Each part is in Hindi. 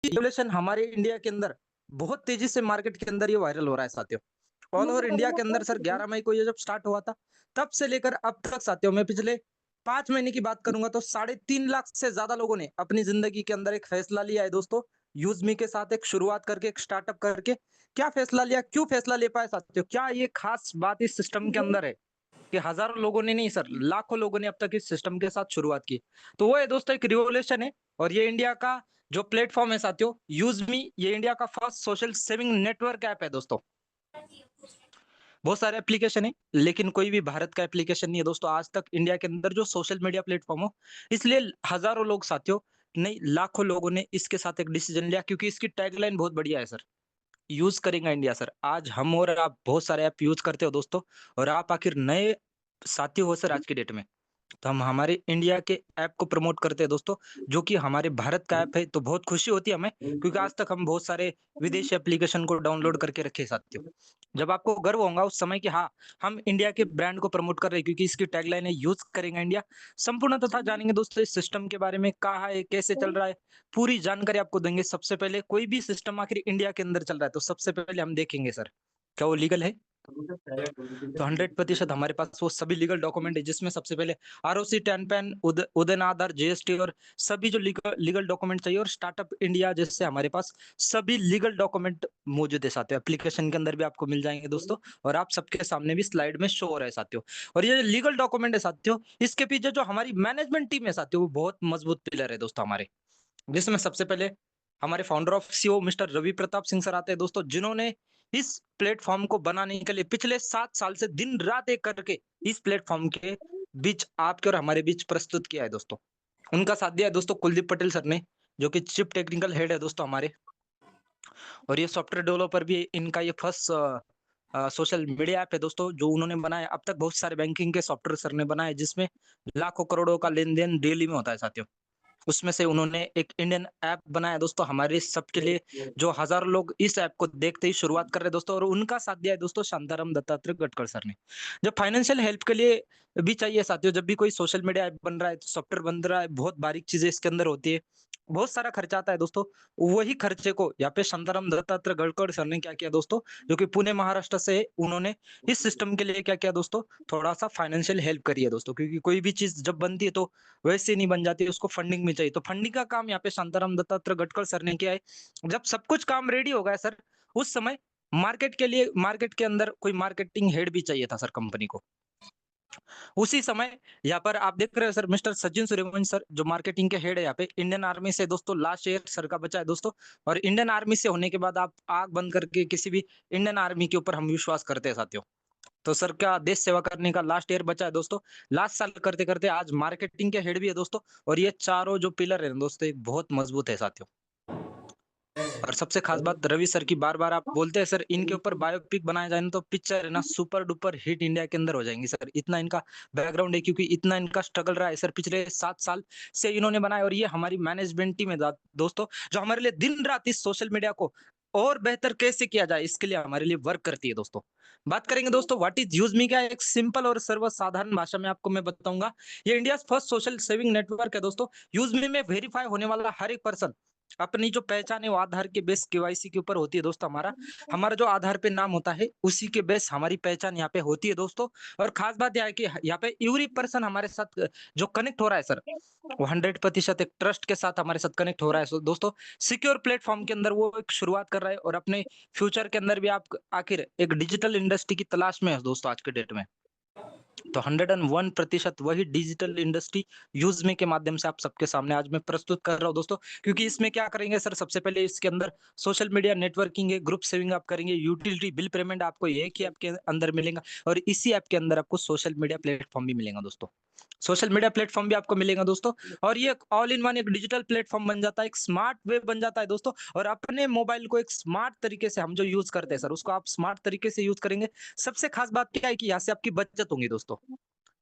रेगुलेशन हमारे इंडिया के अंदर बहुत तेजी से मार्केट के अंदर ये वायरल हो रहा है साथियों। ऑल ओवर इंडिया के अंदर सर 11 मई को ये जब स्टार्ट हुआ था, तब से लेकर अब तक साथियों मैं पिछले 5 महीने की बात करूँगा तो 3.5 लाख से ज़्यादा लोगों ने अपनी ज़िंदगी के अंदर एक फैसला लिया है दोस्तों, यूज़ मी के साथ एक शुरुआत करके, एक स्टार्टअप करके। क्या फैसला लिया? क्यों फैसला ले पाए साथियों? क्या ये खास बात इस सिस्टम के अंदर है कि हज़ारों लोगों ने नहीं सर, लाखों लोगों ने अब तक इस सिस्टम के साथ शुरुआत की। तो वो है दोस्तों एक रिवॉल्यूशन है और ये इंडिया का जो प्लेटफ़ॉर्म है साथियों, यूज़ मी ये इंडिया का first social saving network app है दोस्तों। बहुत सारे एप्लीकेशन है, लेकिन कोई भी भारत का एप्लीकेशन नहीं है दोस्तों आज तक इंडिया के अंदर जो सोशल मीडिया प्लेटफ़ॉर्म हो। इसलिए हज़ारों लोग साथियों, नहीं लाखों लोगों ने इसके साथ एक डिसीज़न लिया क्योंकि इसकी टैगलाइन बहुत बढ़िया है सर। यूज़ करेंगे इंडिया सर। आज हम और आप बहुत सारे ऐप यूज़ करते हो दोस्तों और आप आखिर नए साथी हो सर आज की डेट में। तो हम हमारे इंडिया के ऐप को प्रमोट करते हैं दोस्तों, जो कि हमारे भारत का ऐप है, तो बहुत खुशी होती है हमें क्योंकि आज तक हम बहुत सारे विदेशी एप्लीकेशन को डाउनलोड करके रखे हैं साथियों। जब आपको गर्व होगा उस समय कि हाँ, हम इंडिया के ब्रांड को प्रमोट कर रहे हैं क्योंकि इसकी टैगलाइन है यूज़ करेंगे इंडिया। संपूर्ण तथा जानेंगे दोस्तों इस सिस्टम के बारे में कहाँ है, कैसे चल रहा है, पूरी जानकारी आपको देंगे। सबसे पहले कोई भी सिस्टम आखिर इंडिया के अंदर चल रहा है, तो सबसे पहले हम देखेंगे सर, क्या वो लीगल है? तो 100% हमारे पास वो सभी लीगल डॉक्यूमेंट है जिसमें सबसे पहले आरओसी, टैन पैन, उदयन आधार, जीएसटी और सभी जो लीगल लीगल डॉक्यूमेंट चाहिए और स्टार्टअप इंडिया जैसे हमारे पास सभी लीगल डॉक्यूमेंट मौजूद है साथियों। एप्लीकेशन के अंदर भी आपको मिल जाएंगे दोस्तों और आप सबके सामने भी स्लाइड में शो हो रहा है साथियों। और ये लीगल डॉक्यूमेंट है साथियों, इसके पीछे जो हमारी मैनेजमेंट टीम है साथियों, वो बहुत मजबूत पिलर है दोस्तों हमारे, जिसमें सबसे पहले हमारे founder of CEO mister Ravi Pratap Singh sir आते हैं दोस्तों, जिन्होंने इस प्लेटफॉर्म को बनाने के लिए पिछले 7 साल से दिन रात एक करके इस प्लेटफॉर्म के बीच आपके और हमारे बीच प्रस्तुत किया है दोस्तों। उनका साथ दिया है दोस्तों कुलदीप पटेल सर ने, जो कि चीफ टेक्निकल हेड है दोस्तों हमारे। और ये सॉफ्टवेयर डेवलपर भी इनका ये फर्स्ट सोशल मीडिया ऐप है दोस्तों, जो उन्होंने बनाया। अब तक बहुत सारे बैंकिंग के सॉफ्टवेयर सर ने बनाए जिसमें लाखों करोड़ों का लेन देन डेली में होता है साथियों। उसमें से उन्होंने एक इंडियन ऐप बनाया दोस्तों हमारे सबके लिए, जो हज़ारों लोग इस ऐप को देखते ही शुरुआत कर रहे हैं दोस्तों। और उनका साथ दिया है दोस्तों शांताराम दत्तात्रेय गडकरी सर ने। जब फाइनेंशियल हेल्प के लिए भी चाहिए साथियों, जब भी कोई सोशल मीडिया ऐप बन रहा है, सॉफ्टवेयर बन रहा है, बहुत बारीक चीज़ें इसके अंदर होती है, बहुत सारा खर्चा आता है दोस्तों। वही खर्चे को यहाँ पे शांताराम दत्तात्रेय गडकरी सर ने क्या किया दोस्तों, जो कि पुणे महाराष्ट्र से है, उन्होंने इस सिस्टम के लिए क्या किया दोस्तों, थोड़ा-सा फाइनेंशियल हेल्प करी है दोस्तों। क्योंकि कोई भी चीज़ जब बनती है तो वैसे नहीं बन जाती है, उसको फंडिंग भी चाहिए। तो फंडिंग का काम यहाँ पे शांताराम दत्तात्रेय गडकरी सर ने किया है। जब सब कुछ काम रेडी हो गया सर, उस समय मार्केट के लिए मार्केट के अंदर कोई मार्केटिंग हेड भी चाहिए था सर कंपनी को। उसी समय यहाँ पर आप देख रहे हो sir mister Sachin Suryavanshi sir, जो मार्केटिंग के हेड है यहाँ पे इंडियन आर्मी से दोस्तों, लास्ट ईयर सर का बचा है दोस्तों। और इंडियन आर्मी से होने के बाद आप आँख बंद करके किसी भी इंडियन आर्मी के ऊपर हम विश्वास करते हैं साथियों। तो सर का देश सेवा करने का लास्ट ईयर बचा है दोस्तों। लास्ट साल करते-करते आज मार्केटिंग के हेड भी है दोस्तों। और ये चारों जो पिलर है ना दोस्तों, एक बहुत मजबूत है साथियों। और सबसे खास बात रवि सर की, बार-बार आप बोलते हैं सर इनके ऊपर बायोपिक बनाया जाए ना तो पिक्चर है ना सुपर डुपर हिट इंडिया के अंदर हो जाएँगी सर। इतना इनका बैकग्राउंड है, क्योंकि इतना इनका स्ट्रगल रहा है सर पिछले 7 साल से इन्होंने बनाया। और ये हमारी मैनेजमेंट टीम है दोस्तों, जो हमारे लिए दिन-रात इस सोशल मीडिया को और बेहतर कैसे किया जाए इसके लिए हमारे लिए वर्क करती है दोस्तों। बात करेंगे दोस्तों व्हाट इज़ यूज़ मी, क्या है, एक सिंपल और सर्वसाधारण भाषा में आपको मैं बताऊँगा। ये India's first social saving network है दोस्तों। यूज़ मी में वेरीफाई होने वाला हर एक पर्सन अपनी जो पहचान है वो आधार के बेस केवाईसी के ऊपर होती है दोस्तों हमारा। हमारा जो आधार पे नाम होता है उसी के बेस हमारी पहचान यहाँ पे होती है दोस्तों। और खास बात यह है कि यहाँ पे एवरी पर्सन हमारे साथ जो कनेक्ट हो रहा है सर, वो 100% एक ट्रस्ट के साथ हमारे साथ कनेक्ट हो रहा है। सो दोस्तों सिक्योर प्लेटफॉर्म के अंदर वो एक शुरुआत कर रहा है और अपने फ्यूचर के अंदर भी आप आखिर एक डिजिटल इंडस्ट्री की तलाश में है दोस्तों आज के डेट में। तो 101% वही डिजिटल इंडस्ट्री यूज़ मी के माध्यम से आप सबके सामने आज मैं प्रस्तुत कर रहा हूँ दोस्तों। क्योंकि इसमें क्या करेंगे सर, सबसे पहले इसके अंदर सोशल मीडिया नेटवर्किंग है, ग्रुप सेविंग आप करेंगे, यूटिलिटी बिल पेमेंट आपको एक ही ऐप के अंदर मिलेगा और इसी ऐप के अंदर आपको सोशल मीडिया प्लेटफ़ॉर्म भी मिलेगा दोस्तों। सोशल मीडिया प्लेटफ़ॉर्म भी आपको मिलेगा दोस्तों। और ये ऑल इन वन एक डिजिटल प्लेटफ़ॉर्म बन जाता है, एक स्मार्ट वेब बन जाता है दोस्तों। और अपने मोबाइल को एक स्मार्ट तरीके से हम जो यूज़ करते हैं सर, उसको आप स्मार्ट तरीके से यूज़ करेंगे। सबसे खास बात क्या है कि यहाँ से आपकी बचत होंगी दोस्तों।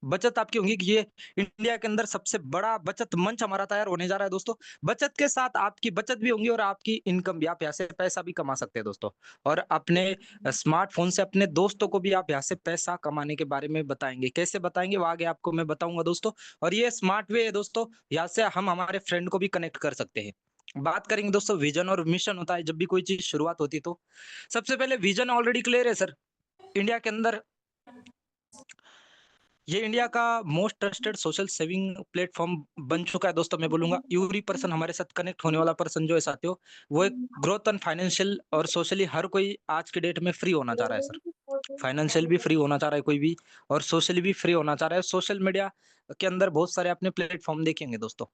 बचत आपकी होंगी कि ये इंडिया के अंदर सबसे बड़ा बचत मंच हमारा तैयार होने जा रहा है दोस्तों। बचत के साथ आपकी बचत भी होंगी और आपकी इनकम भी, आप यहाँ से पैसा भी कमा सकते हैं दोस्तों। और अपने स्मार्टफ़ोन से अपने दोस्तों को भी आप यहाँ से पैसा कमाने के बारे में बताएँगे। कैसे बताएँगे वो आगे आपको मैं बताऊँगा दोस्तों। और ये स्मार्ट वे है दोस्तों, यहाँ से हम हमारे फ्रेंड को भी कनेक्ट कर सकते हैं। बात करेंगे दोस्तों, विजन और मिशन होता है जब भी कोई चीज शुरुआत होती है तो सबसे पहले विजन ऑलरेडी क्लियर है सर। इंडिया के अंदर ये इंडिया का most trusted social saving platform बन चुका है दोस्तों। मैं बोलूंगा एवरी पर्सन हमारे साथ कनेक्ट होने वाला पर्सन जो है साथियों, वो एक ग्रोथ एंड फाइनेंशियल और सोशली हर कोई आज के डेट में फ्री होना चाह रहा है सर। फाइनेंशियल भी फ्री होना चाह रहा है कोई भी, और सोशली भी फ्री होना चाह रहा है। सोशल मीडिया के अंदर बहुत सारे अपने प्लेटफॉर्म देखेंगे दोस्तों।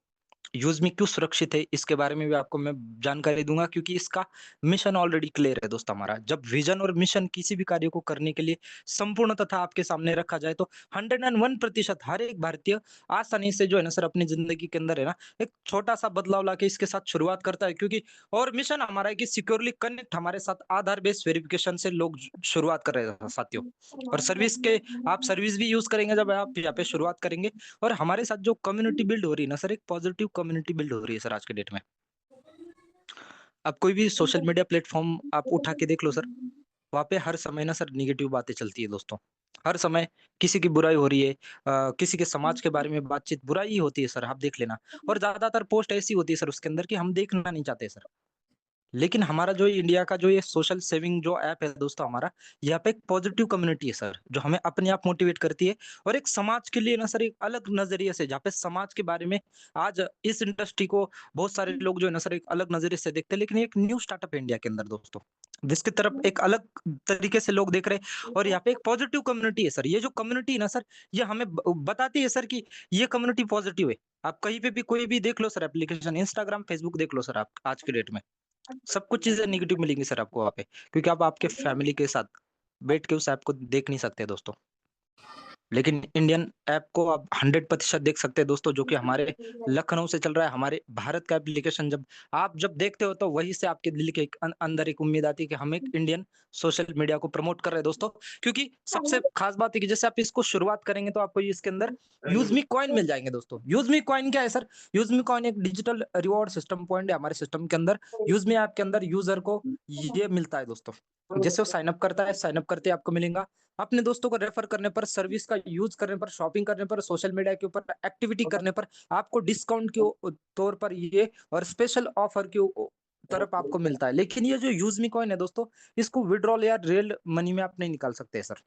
यूज मी क्यों सुरक्षित है इसके बारे में भी आपको मैं जानकारी दूंगा, क्योंकि इसका मिशन ऑलरेडी क्लियर है दोस्तों हमारा। जब विजन और मिशन किसी भी कार्य को करने के लिए संपूर्ण तथा आपके सामने रखा जाए तो 101% हर एक भारतीय आसानी से जो है ना सर अपनी जिंदगी के अंदर है ना एक छोटा सा बदलाव लाके इसके साथ शुरुआत करता है। क्योंकि और मिशन हमारा है कि सिक्योरली कनेक्ट हमारे साथ आधार बेस्ड वेरिफिकेशन से लोग शुरुआत कर रहे हैं साथियों। और सर्विस के आप सर्विस भी यूज करेंगे जब आप यहाँ पे शुरुआत करेंगे। और हमारे साथ जो कम्युनिटी बिल्ड हो रही है ना सर, एक पॉजिटिव कम्युनिटी बिल्ड हो रही है सर आज के डेट में। अब कोई भी सोशल मीडिया प्लेटफॉर्म आप उठा के देख लो सर, वहाँ पे हर समय ना सर निगेटिव बातें चलती है दोस्तों। हर समय किसी की बुराई हो रही है, किसी के समाज के बारे में बातचीत बुराई ही होती है सर, आप देख लेना। और ज्यादातर पोस्ट ऐसी होती है सर उसके अंदर कि हम देखना नहीं चाहते सर। लेकिन हमारा जो इंडिया का जो ये सोशल सेविंग जो ऐप है दोस्तों हमारा, यहाँ पे एक पॉजिटिव कम्युनिटी है सर, जो हमें अपने आप मोटिवेट करती है। और एक समाज के लिए ना सर एक अलग नजरिए से, जहाँ पे समाज के बारे में आज इस इंडस्ट्री को बहुत सारे लोग जो है ना सर एक अलग नजरिए से देखते हैं। लेकिन एक न्यू स्टार्टअप है इंडिया के अंदर दोस्तों, जिसकी तरफ एक अलग तरीके से लोग देख रहे हैं। और यहाँ पे एक पॉजिटिव कम्युनिटी है सर। ये जो कम्युनिटी है ना सर, ये हमें बताती है सर कि ये कम्युनिटी पॉजिटिव है। आप कहीं पे भी कोई भी देख लो सर, एप्लीकेशन इंस्टाग्राम फेसबुक देख लो सर, आप आज के डेट में सब कुछ चीजें नेगेटिव मिलेंगी सर आपको वहाँ पे, क्योंकि आप आपके फैमिली के साथ बैठ के उस ऐप को देख नहीं सकते दोस्तों। लेकिन इंडियन ऐप को आप 100% देख सकते हैं दोस्तों, जो कि हमारे लखनऊ से चल रहा है। हमारे भारत का एप्लीकेशन जब आप जब देखते हो तो वहीं से आपके दिल के एक अंदर एक उम्मीद आती है कि हम एक इंडियन सोशल मीडिया को प्रमोट कर रहे हैं दोस्तों। क्योंकि सबसे खास बात है कि जैसे आप इसको शुरुआत करेंगे तो आपको इसके अंदर यूज मी कॉइन मिल जाएंगे दोस्तों। यूज मी कॉइन क्या है सर? यूज मी कॉइन एक डिजिटल रिवॉर्ड सिस्टम पॉइंट है हमारे सिस्टम के अंदर। यूज मी ऐप के अंदर यूजर को ये मिलता है दोस्तों। जैसे वो साइन अप करता है, साइन अप करते ही आपको मिलेगा। अपने दोस्तों को रेफर करने पर, सर्विस का यूज करने पर, शॉपिंग करने पर, सोशल मीडिया के ऊपर एक्टिविटी करने पर आपको डिस्काउंट के तौर पर ये और स्पेशल ऑफर के तरफ आपको मिलता है। लेकिन ये जो यूज मी कॉइन है दोस्तों, इसको विड्रॉल या रियल मनी में आप नहीं निकाल सकते सर।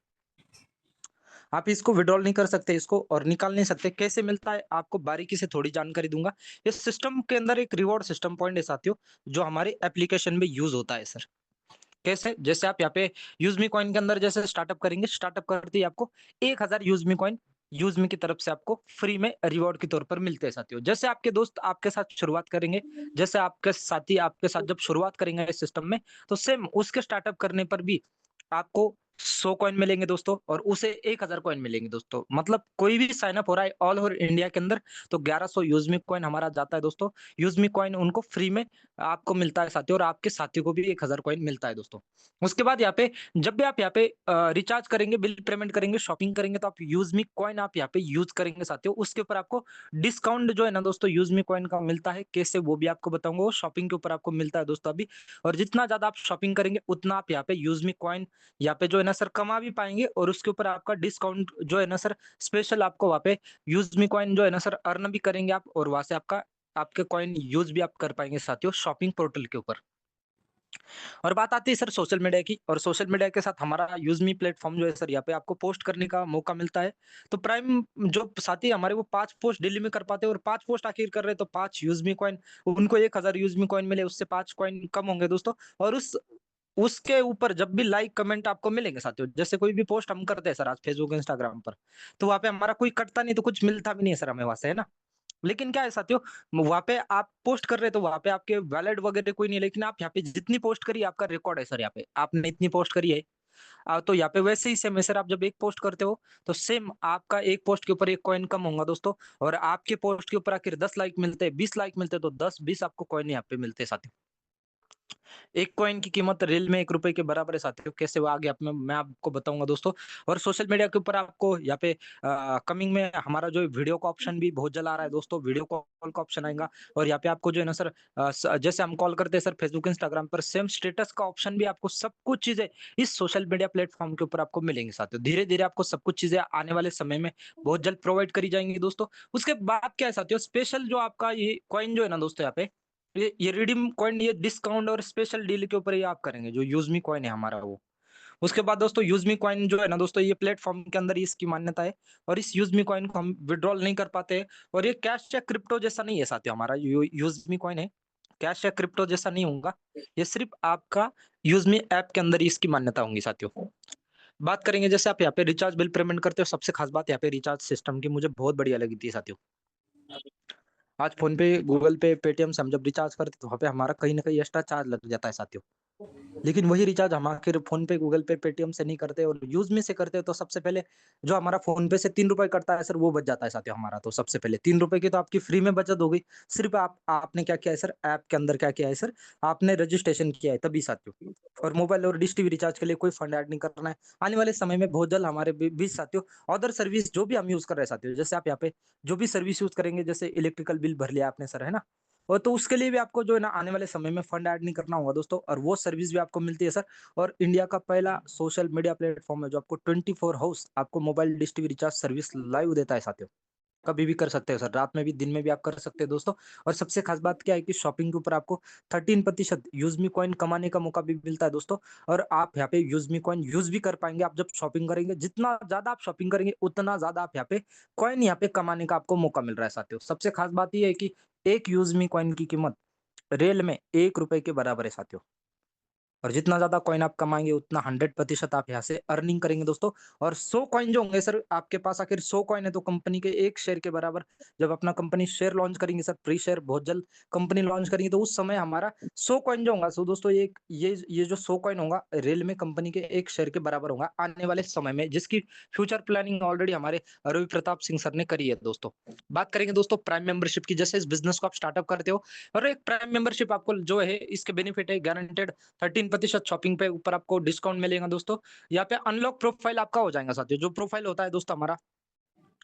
आप इसको विड्रॉल नहीं कर सकते इसको, और निकाल नहीं सकते। कैसे मिलता है आपको बारीकी से थोड़ी जानकारी दूंगा। इस सिस्टम के अंदर एक रिवॉर्ड सिस्टम पॉइंट है साथियों, जो हमारे एप्लीकेशन में यूज होता है सर। कैसे? जैसे आप यहाँ पे यूजमी कॉइन के अंदर जैसे स्टार्टअप करेंगे, स्टार्टअप करते ही आपको 1000 यूजमी कॉइन यूजमी की तरफ से आपको फ्री में रिवॉर्ड के तौर पर मिलते हैं साथियों। जैसे आपके दोस्त आपके साथ शुरुआत करेंगे, जैसे आपके साथी आपके साथ जब शुरुआत करेंगे इस सिस्टम में, तो सेम उसके स्टार्टअप करने पर भी आपको 100 कॉइन मिलेंगे दोस्तों, और उसे 1000 कॉइन मिलेंगे दोस्तों। मतलब कोई भी साइन अप हो रहा है ऑल ओवर इंडिया के अंदर तो 1100 यूजमी कॉइन हमारा जाता है दोस्तों। यूजमी कॉइन उनको फ्री में आपको मिलता है साथियों, और आपके साथी को भी 1000 कॉइन मिलता है दोस्तों। उसके बाद यहाँ पे जब भी आप यहाँ पे रिचार्ज करेंगे, बिल पेमेंट करेंगे, शॉपिंग करेंगे, तो आप यूजमी कॉइन आप यहाँ पे यूज करेंगे साथियों। उसके ऊपर आपको डिस्काउंट जो है ना दोस्तों यूजमी कॉइन का मिलता है। कैसे वो भी आपको बताऊंगा। वो शॉपिंग के ऊपर आपको मिलता है दोस्तों अभी। और जितना ज्यादा आप शॉपिंग करेंगे उतना आप यहाँ पे यूजमी कॉइन यहाँ पे जो है ना सर कमा भी पाएंगे, और उसके ऊपर आपका डिस्काउंट जो है ना सर स्पेशल आपको वहाँ पे यूजमी कॉइन जो है ना सर अर्न भी करेंगे आप, और वहां से आपका आपके कॉइन यूज भी आप कर पाएंगे साथियों शॉपिंग पोर्टल के ऊपर। और बात आती है सर सोशल मीडिया की, और सोशल मीडिया के साथ हमारा यूजमी प्लेटफॉर्म जो है सर, यहाँ पे आपको पोस्ट करने का मौका मिलता है। तो प्राइम जो साथी हमारे वो 5 पोस्ट डेली में कर पाते हैं, और 5 पोस्ट आखिर कर रहे हैं तो 5 यूजमी कॉइन उनको 1000 यूजमी कॉइन मिले, उससे 5 कॉइन कम होंगे दोस्तों। और उसके ऊपर जब भी लाइक कमेंट आपको मिलेंगे साथियों, जैसे कोई भी पोस्ट हम करते हैं सर आज फेसबुक इंस्टाग्राम पर, तो वहां पे हमारा कोई कटता नहीं, तो कुछ मिलता भी नहीं है सर हमें वहां से, है ना। लेकिन क्या है साथियों, वहां पे आप पोस्ट कर रहे हैं तो वहां पे आपके वैलिड वगैरह कोई नहीं है, लेकिन आप यहाँ पे जितनी पोस्ट करी आपका रिकॉर्ड है सर। यहाँ पे आपने इतनी पोस्ट करी है, तो यहाँ पे वैसे ही सेम है सर। आप जब एक पोस्ट करते हो तो सेम आपका एक पोस्ट के ऊपर एक कॉइन कम होगा दोस्तों। और आपके पोस्ट के ऊपर आखिर 10 लाइक मिलते हैं, 20 लाइक मिलते हैं, तो 10-20 आपको कॉइन यहाँ पे मिलते हैं साथियों। एक कॉइन की कीमत रियल में 1 रुपए के बराबर है साथियों। कैसे वो आगे आप मैं आपको बताऊंगा दोस्तों। और सोशल मीडिया के ऊपर आपको यहाँ पे कमिंग में हमारा जो वीडियो का ऑप्शन भी बहुत जल्द आ रहा है दोस्तों। वीडियो कॉल का ऑप्शन आएगा, और यहाँ पे आपको जो है ना सर जैसे हम कॉल करते हैं सर फेसबुक इंस्टाग्राम पर, सेम स्टेटस का ऑप्शन भी आपको सब कुछ चीजें इस सोशल मीडिया प्लेटफॉर्म के ऊपर आपको मिलेंगी साथियों। धीरे धीरे आपको सब कुछ चीजें आने वाले समय में बहुत जल्द प्रोवाइड करी जाएंगी दोस्तों। उसके बाद क्या है साथियों, स्पेशल जो आपका ये कॉइन जो है ना दोस्तों, यहाँ पे ये रिडीम कॉइन, ये डिस्काउंट और स्पेशल डील के ऊपर ये आप करेंगे, जो यूज़मी कॉइन है हमारा वो। उसके बाद दोस्तों यूज़मी कॉइन जो है ना दोस्तों, ये प्लेटफ़ॉर्म के अंदर ही इसकी मान्यता है और इस यूज़मी कॉइन को हम विथड्रॉल नहीं कर पाते हैं और ये कैश या क्रिप्टो जैसा नहीं है साथियों हमारा यूज़मी कॉइन है, कैश या क्रिप्टो जैसा नहीं होगा। ये सिर्फ़ आपका यूज़मी ऐप के अंदर ही इसकी मान्यता होंगी साथियों। बात करेंगे जैसे आप यहाँ पे रिचार्ज बिल पेमेंट करते हो, सबसे खास बात यहाँ पे रिचार्ज सिस्टम की मुझे बहुत बढ़िया लगी थी साथियों। आज फ़ोन पे, गूगल पे, पेटीएम से हम जब रिचार्ज करते हैं तो वहाँ पे हमारा कहीं न कहीं एक्स्ट्रा चार्ज लग जाता है साथियों। लेकिन वही रिचार्ज हम आखिर फ़ोन पे, गूगल पे, पेटीएम से नहीं करते और यूज़ में से करते हैं तो सबसे पहले जो हमारा फ़ोन पे से ₹3 कटता है सर, वो बच जाता है साथियों हमारा तो सबसे पहले। ₹3 की तो आपकी फ्री में बचत हो गई। सिर्फ़ आपने क्या किया है सर, ऐप के अंदर क्या किया है सर, आपने रजिस्ट्रेशन किया है तभी साथियों। और मोबाइल और डिश टीवी रिचार्ज के लिए कोई फंड ऐड नहीं करना है। आने वाले समय में बहुत जल्द हमारे बीच साथियों अदर सर्विस जो भी हम यूज़ कर रहे हैं साथियों, जैसे आप यहाँ पे जो भी सर्विस यूज़ करेंगे, जैसे इलेक्ट्रिकल बिल भर लिया आपने सर, है ना? और तो उसके लिए भी आपको जो है ना आने वाले समय में फंड ऐड नहीं करना होगा दोस्तों और वो सर्विस भी आपको मिलती है सर। और इंडिया का पहला सोशल मीडिया प्लेटफ़ॉर्म है जो आपको 24 हाउर्स आपको mobile dish TV recharge service live देता है साथियों। कभी भी कर सकते हो सर, रात में भी, दिन में भी आप कर सकते हैं दोस्तों। और सबसे खास बात क्या है कि शॉपिंग के ऊपर आपको 13% यूज़मी कॉइन कमाने का मौका भी मिलता है दोस्तों। और आप यहाँ पे यूज़मी कॉइन यूज़ भी कर पाएँगे आप जब शॉपिंग करेंगे। जितना ज़्यादा आप शॉपिंग करेंगे, उतना ज़्यादा आप यहाँ पे कॉइन यहाँ पे कमाने का आपको मौका मिल रहा है साथियों। सबसे खास बात ये है कि एक यूज़मी कॉइन की कीमत रियल में ₹1 के बराबर है साथियों। और जितना ज़्यादा कॉइन आप कमाएँगे उतना 100% आप यहाँ से अर्निंग करेंगे दोस्तों। और 100 कॉइन जो होंगे सर आपके पास, आखिर 100 कॉइन है तो कंपनी के 1 शेयर के बराबर। जब अपना कंपनी शेयर लॉन्च करेंगे सर, प्री शेयर बहुत जल्द कंपनी लॉन्च करेंगे तो उस समय हमारा 100 कॉइन जो होगा, सो दोस्तों ये जो 100 कॉइन होगा रियल में कंपनी के 1 शेयर के बराबर होगा आने वाले समय में, जिसकी फ्यूचर प्लानिंग ऑलरेडी हमारे रवि प्रताप सिंह सर ने करी है दोस्तों। बात करेंगे दोस्तों प्राइम मेंबरशिप की, जैसे इस बिज़नेस को आप स्टार्टअप करते हो और एक प्राइम मेंबरशिप आपको जो है इसके बेनिफिट है गारंटेड 13% शॉपिंग पे ऊपर आपको डिस्काउंट मिलेगा दोस्तों। यहाँ पे अनलॉक प्रोफाइल आपका हो जाएगा साथियों। जो प्रोफाइल होता है दोस्तों हमारा,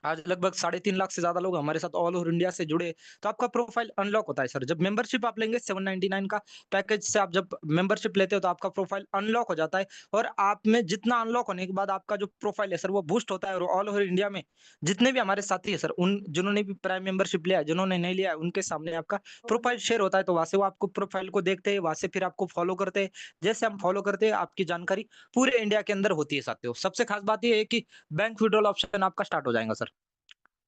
आज लगभग 3.5 लाख से ज़्यादा लोग हमारे साथ ऑल ओवर इंडिया से जुड़े, तो आपका प्रोफाइल अनलॉक होता है सर। जब मेंबरशिप आप लेंगे 799 का पैकेज से, आप जब मेंबरशिप लेते हो तो आपका प्रोफाइल अनलॉक हो जाता है और आप में जितना अनलॉक होने के बाद आपका जो प्रोफाइल है सर वो बूस्ट होता है और ऑल ओवर इंडिया में जितने भी हमारे साथी है सर, उन जिन्होंने भी प्राइम मेंबरशिप लिया है, जिन्होंने नहीं लिया है, उनके सामने आपका प्रोफाइल शेयर होता है, तो वहाँ से वो आपको प्रोफाइल को देखते हैं, वहाँ से फिर आपको फॉलो करते हैं। जैसे हम फॉलो करते हैं, आपकी जानकारी पूरे इंडिया के अंदर होती है साथियों। सबसे खास बात ये है कि बैंक विड्रॉल ऑप्शन आपका स्टार्ट हो जाएगा सर।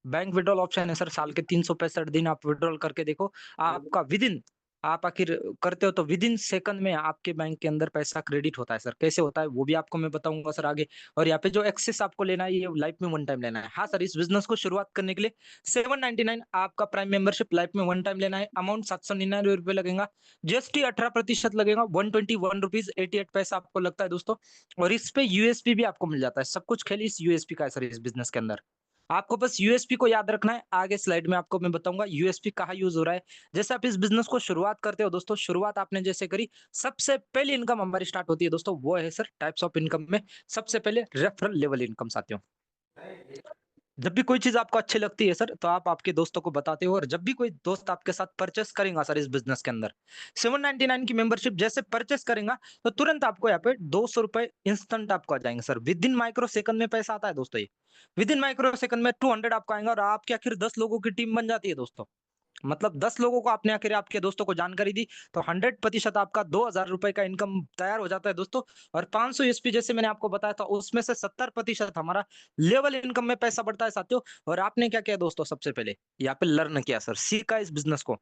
बैंक विड्रॉल ऑप्शन है सर, साल के 365 दिन आप विड्रॉल करके देखो, आपका विदिन, आप आखिर करते हो तो विदिन सेकंड में आपके बैंक के अंदर पैसा क्रेडिट होता है सर। कैसे होता है वो भी आपको मैं बताऊँगा सर आगे। और यहाँ पे जो एक्सेस आपको लेना है ये लाइफ में वन टाइम लेना है। हाँ सर, इस बिज़नेस को शुरुआत करने के लिए 799 आपका प्राइम मेंबरशिप लाइफ में वन टाइम लेना है। अमाउंट ₹799 लगेगा। जीएसटी 18% लगेगा, 121 रुपीज़ 88 पैसा आपको लगता है दोस्तों। और इस पे यूएसपी भी आपको मिल जाता है। सब कुछ खेल इस यूएसपी का है सर इस बिज़नेस के अंदर। आपको बस यूएसपी को याद रखना है, आगे स्लाइड में आपको मैं बताऊँगा यूएसपी कहाँ यूज़ हो रहा है। जैसे आप इस बिज़नेस को शुरुआत करते हो दोस्तों, शुरुआत आपने जैसे करी, सबसे पहली इनकम हमारी स्टार्ट होती है दोस्तों, वो है सर टाइप्स ऑफ इनकम में सबसे पहले रेफरल लेवल इनकम साथियों। जब भी कोई चीज़ आपको अच्छी लगती है सर, तो आप आपके दोस्तों को बताते हो और जब भी कोई दोस्त आपके साथ परचेज़ करेगा सर इस बिज़नेस के अंदर, 799 की मेंबरशिप जैसे परचेज़ करेगा, तो तुरंत आपको यहाँ पे ₹200 इंस्टेंट आपको आ जाएँगे सर। विदिन माइक्रो सेकंड में पैसा आता है दोस्तों ये। विदिन माइक्रो सेकंड में 200 आपको आएगा और आपके आखिर 10 लोगों की टीम बन जाती है दोस्तों। मतलब 10 लोगों को आपने आखिर आपके दोस्तों को जानकारी दी, तो 100% आपका ₹2000 का इनकम तैयार हो जाता है दोस्तों। और 500 ईएसपी जैसे मैंने आपको बताया था, उसमें से 70% हमारा लेवल इनकम में पैसा बढ़ता है साथियों। और आपने क्या किया दोस्तों, सबसे पहले यहाँ पे लर्न किया सर, सीखा इस बिज़नेस को।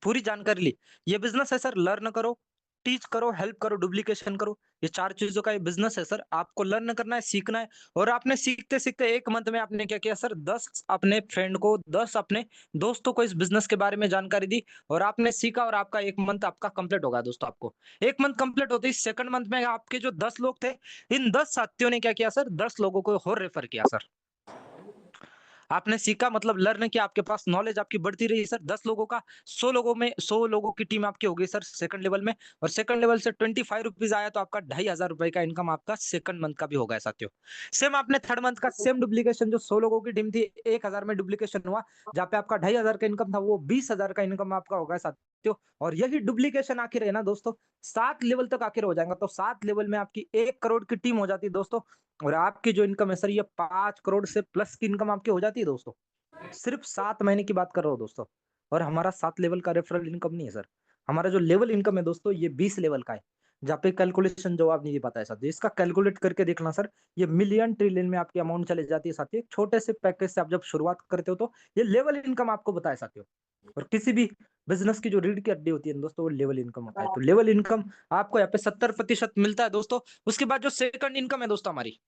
पूरी जानकारी ली। ये बिज़नेस है सर, लर्न करो, टीच करो, हेल्प करो, डुप्लीकेशन करो। ये 4 चीज़ों का ये बिज़नेस है सर। आपको लर्न करना है, सीखना है। और आपने सीखते-सीखते 1 मंथ में आपने क्या किया सर, 10 अपने फ्रेंड को, 10 अपने दोस्तों को इस बिज़नेस के बारे में जानकारी दी और आपने सीखा और आपका 1 मंथ आपका कंप्लीट हो गया दोस्तों आपको। 1 मंथ कंप्लीट होते ही सेकंड मंथ में आपके जो 10 लोग थे, इन 10 साथियों ने क्या किया सर, 10 लोगों को और रेफर किया सर। आपने सीखा मतलब लर्न किया, आपके पास नॉलेज आपकी बढ़ती रही सर। 10 लोगों का 100 लोगों में 100 लोगों की टीम आपकी हो गई सर सेकंड लेवल में। और सेकंड लेवल से ₹25 आया तो आपका ₹2500 का इनकम आपका सेकंड मंथ का भी हो गया साथियों। सेम आपने थर्ड मंथ का सेम डुप्लीकेशन, जो 100 लोगों की टीम थी, 1000 में डुप्लीकेशन हुआ, जहाँ पे आपका 2500 का इनकम था वो 20,000 का इनकम आपका हो गया साथियों। और यही डुप्लीकेशन आखिर है ना दोस्तों, 7 लेवल तक आखिर हो जाएगा, तो 7 लेवल में आपकी 1 करोड़ की टीम हो जाती है दोस्तों। और आपकी जो इनकम है सर, ये 5 करोड़ से प्लस की इनकम आपकी हो जाती है दोस्तों। सिर्फ 7 महीने की बात कर रहा हूँ दोस्तों। और हमारा 7 लेवल का रेफरल इनकम नहीं है सर। हमारा जो लेवल इनकम है दोस्तों ये 20 लेवल का है, जहाँ पे कैलकुलेशन जो आपने ये बताया साथियों, इसका कैलकुलेट करके देखना सर, ये मिलियन ट्रिलियन में आपकी अमाउंट चले जाती है साथियों। एक छोटे से पैकेज से आप जब शुरुआत करते हो तो ये लेवल इनकम आपको बताया साथियों। और किसी भी बिजनेस की जो रीढ़ की हड्डी होती है दोस्तों वो लेवल इनकम होता है। तो लेवल इनकम आपको यहाँ पे 70% मिलता है दोस्तों। उसके बाद जो सेकंड इनकम है दोस्तों हमारी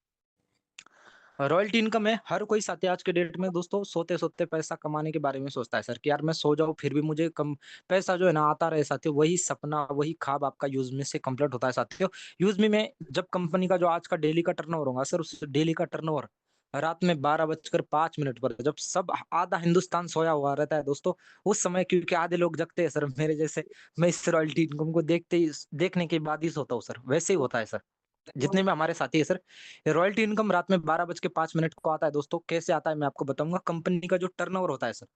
रॉयल्टी इनकम है। हर कोई साथी आज के डेट में दोस्तों सोते सोते पैसा कमाने के बारे में सोचता है सर, कि यार मैं सो जाऊं फिर भी मुझे कम पैसा जो है ना आता रहे साथियों। वही सपना वही ख्वाब आपका यूज में से कंप्लीट होता है साथियों। यूज में जब कंपनी का जो आज का डेली का टर्नओवर होगा सर, उस डेली का टर्नओवर रात में 12:05 पर जब सब आधा हिंदुस्तान सोया हुआ रहता है दोस्तों, उस समय क्योंकि आधे लोग जगते हैं सर मेरे जैसे, मैं इस रॉयल्टी इनकम को देखने के बाद ही सोता हूँ सर। वैसे ही होता है सर जितने भी हमारे साथी है सर। ये रॉयल्टी इनकम रात में 12:05 को आता है दोस्तों। कैसे आता है मैं आपको बताऊंगा। कंपनी का जो टर्नओवर होता है सर,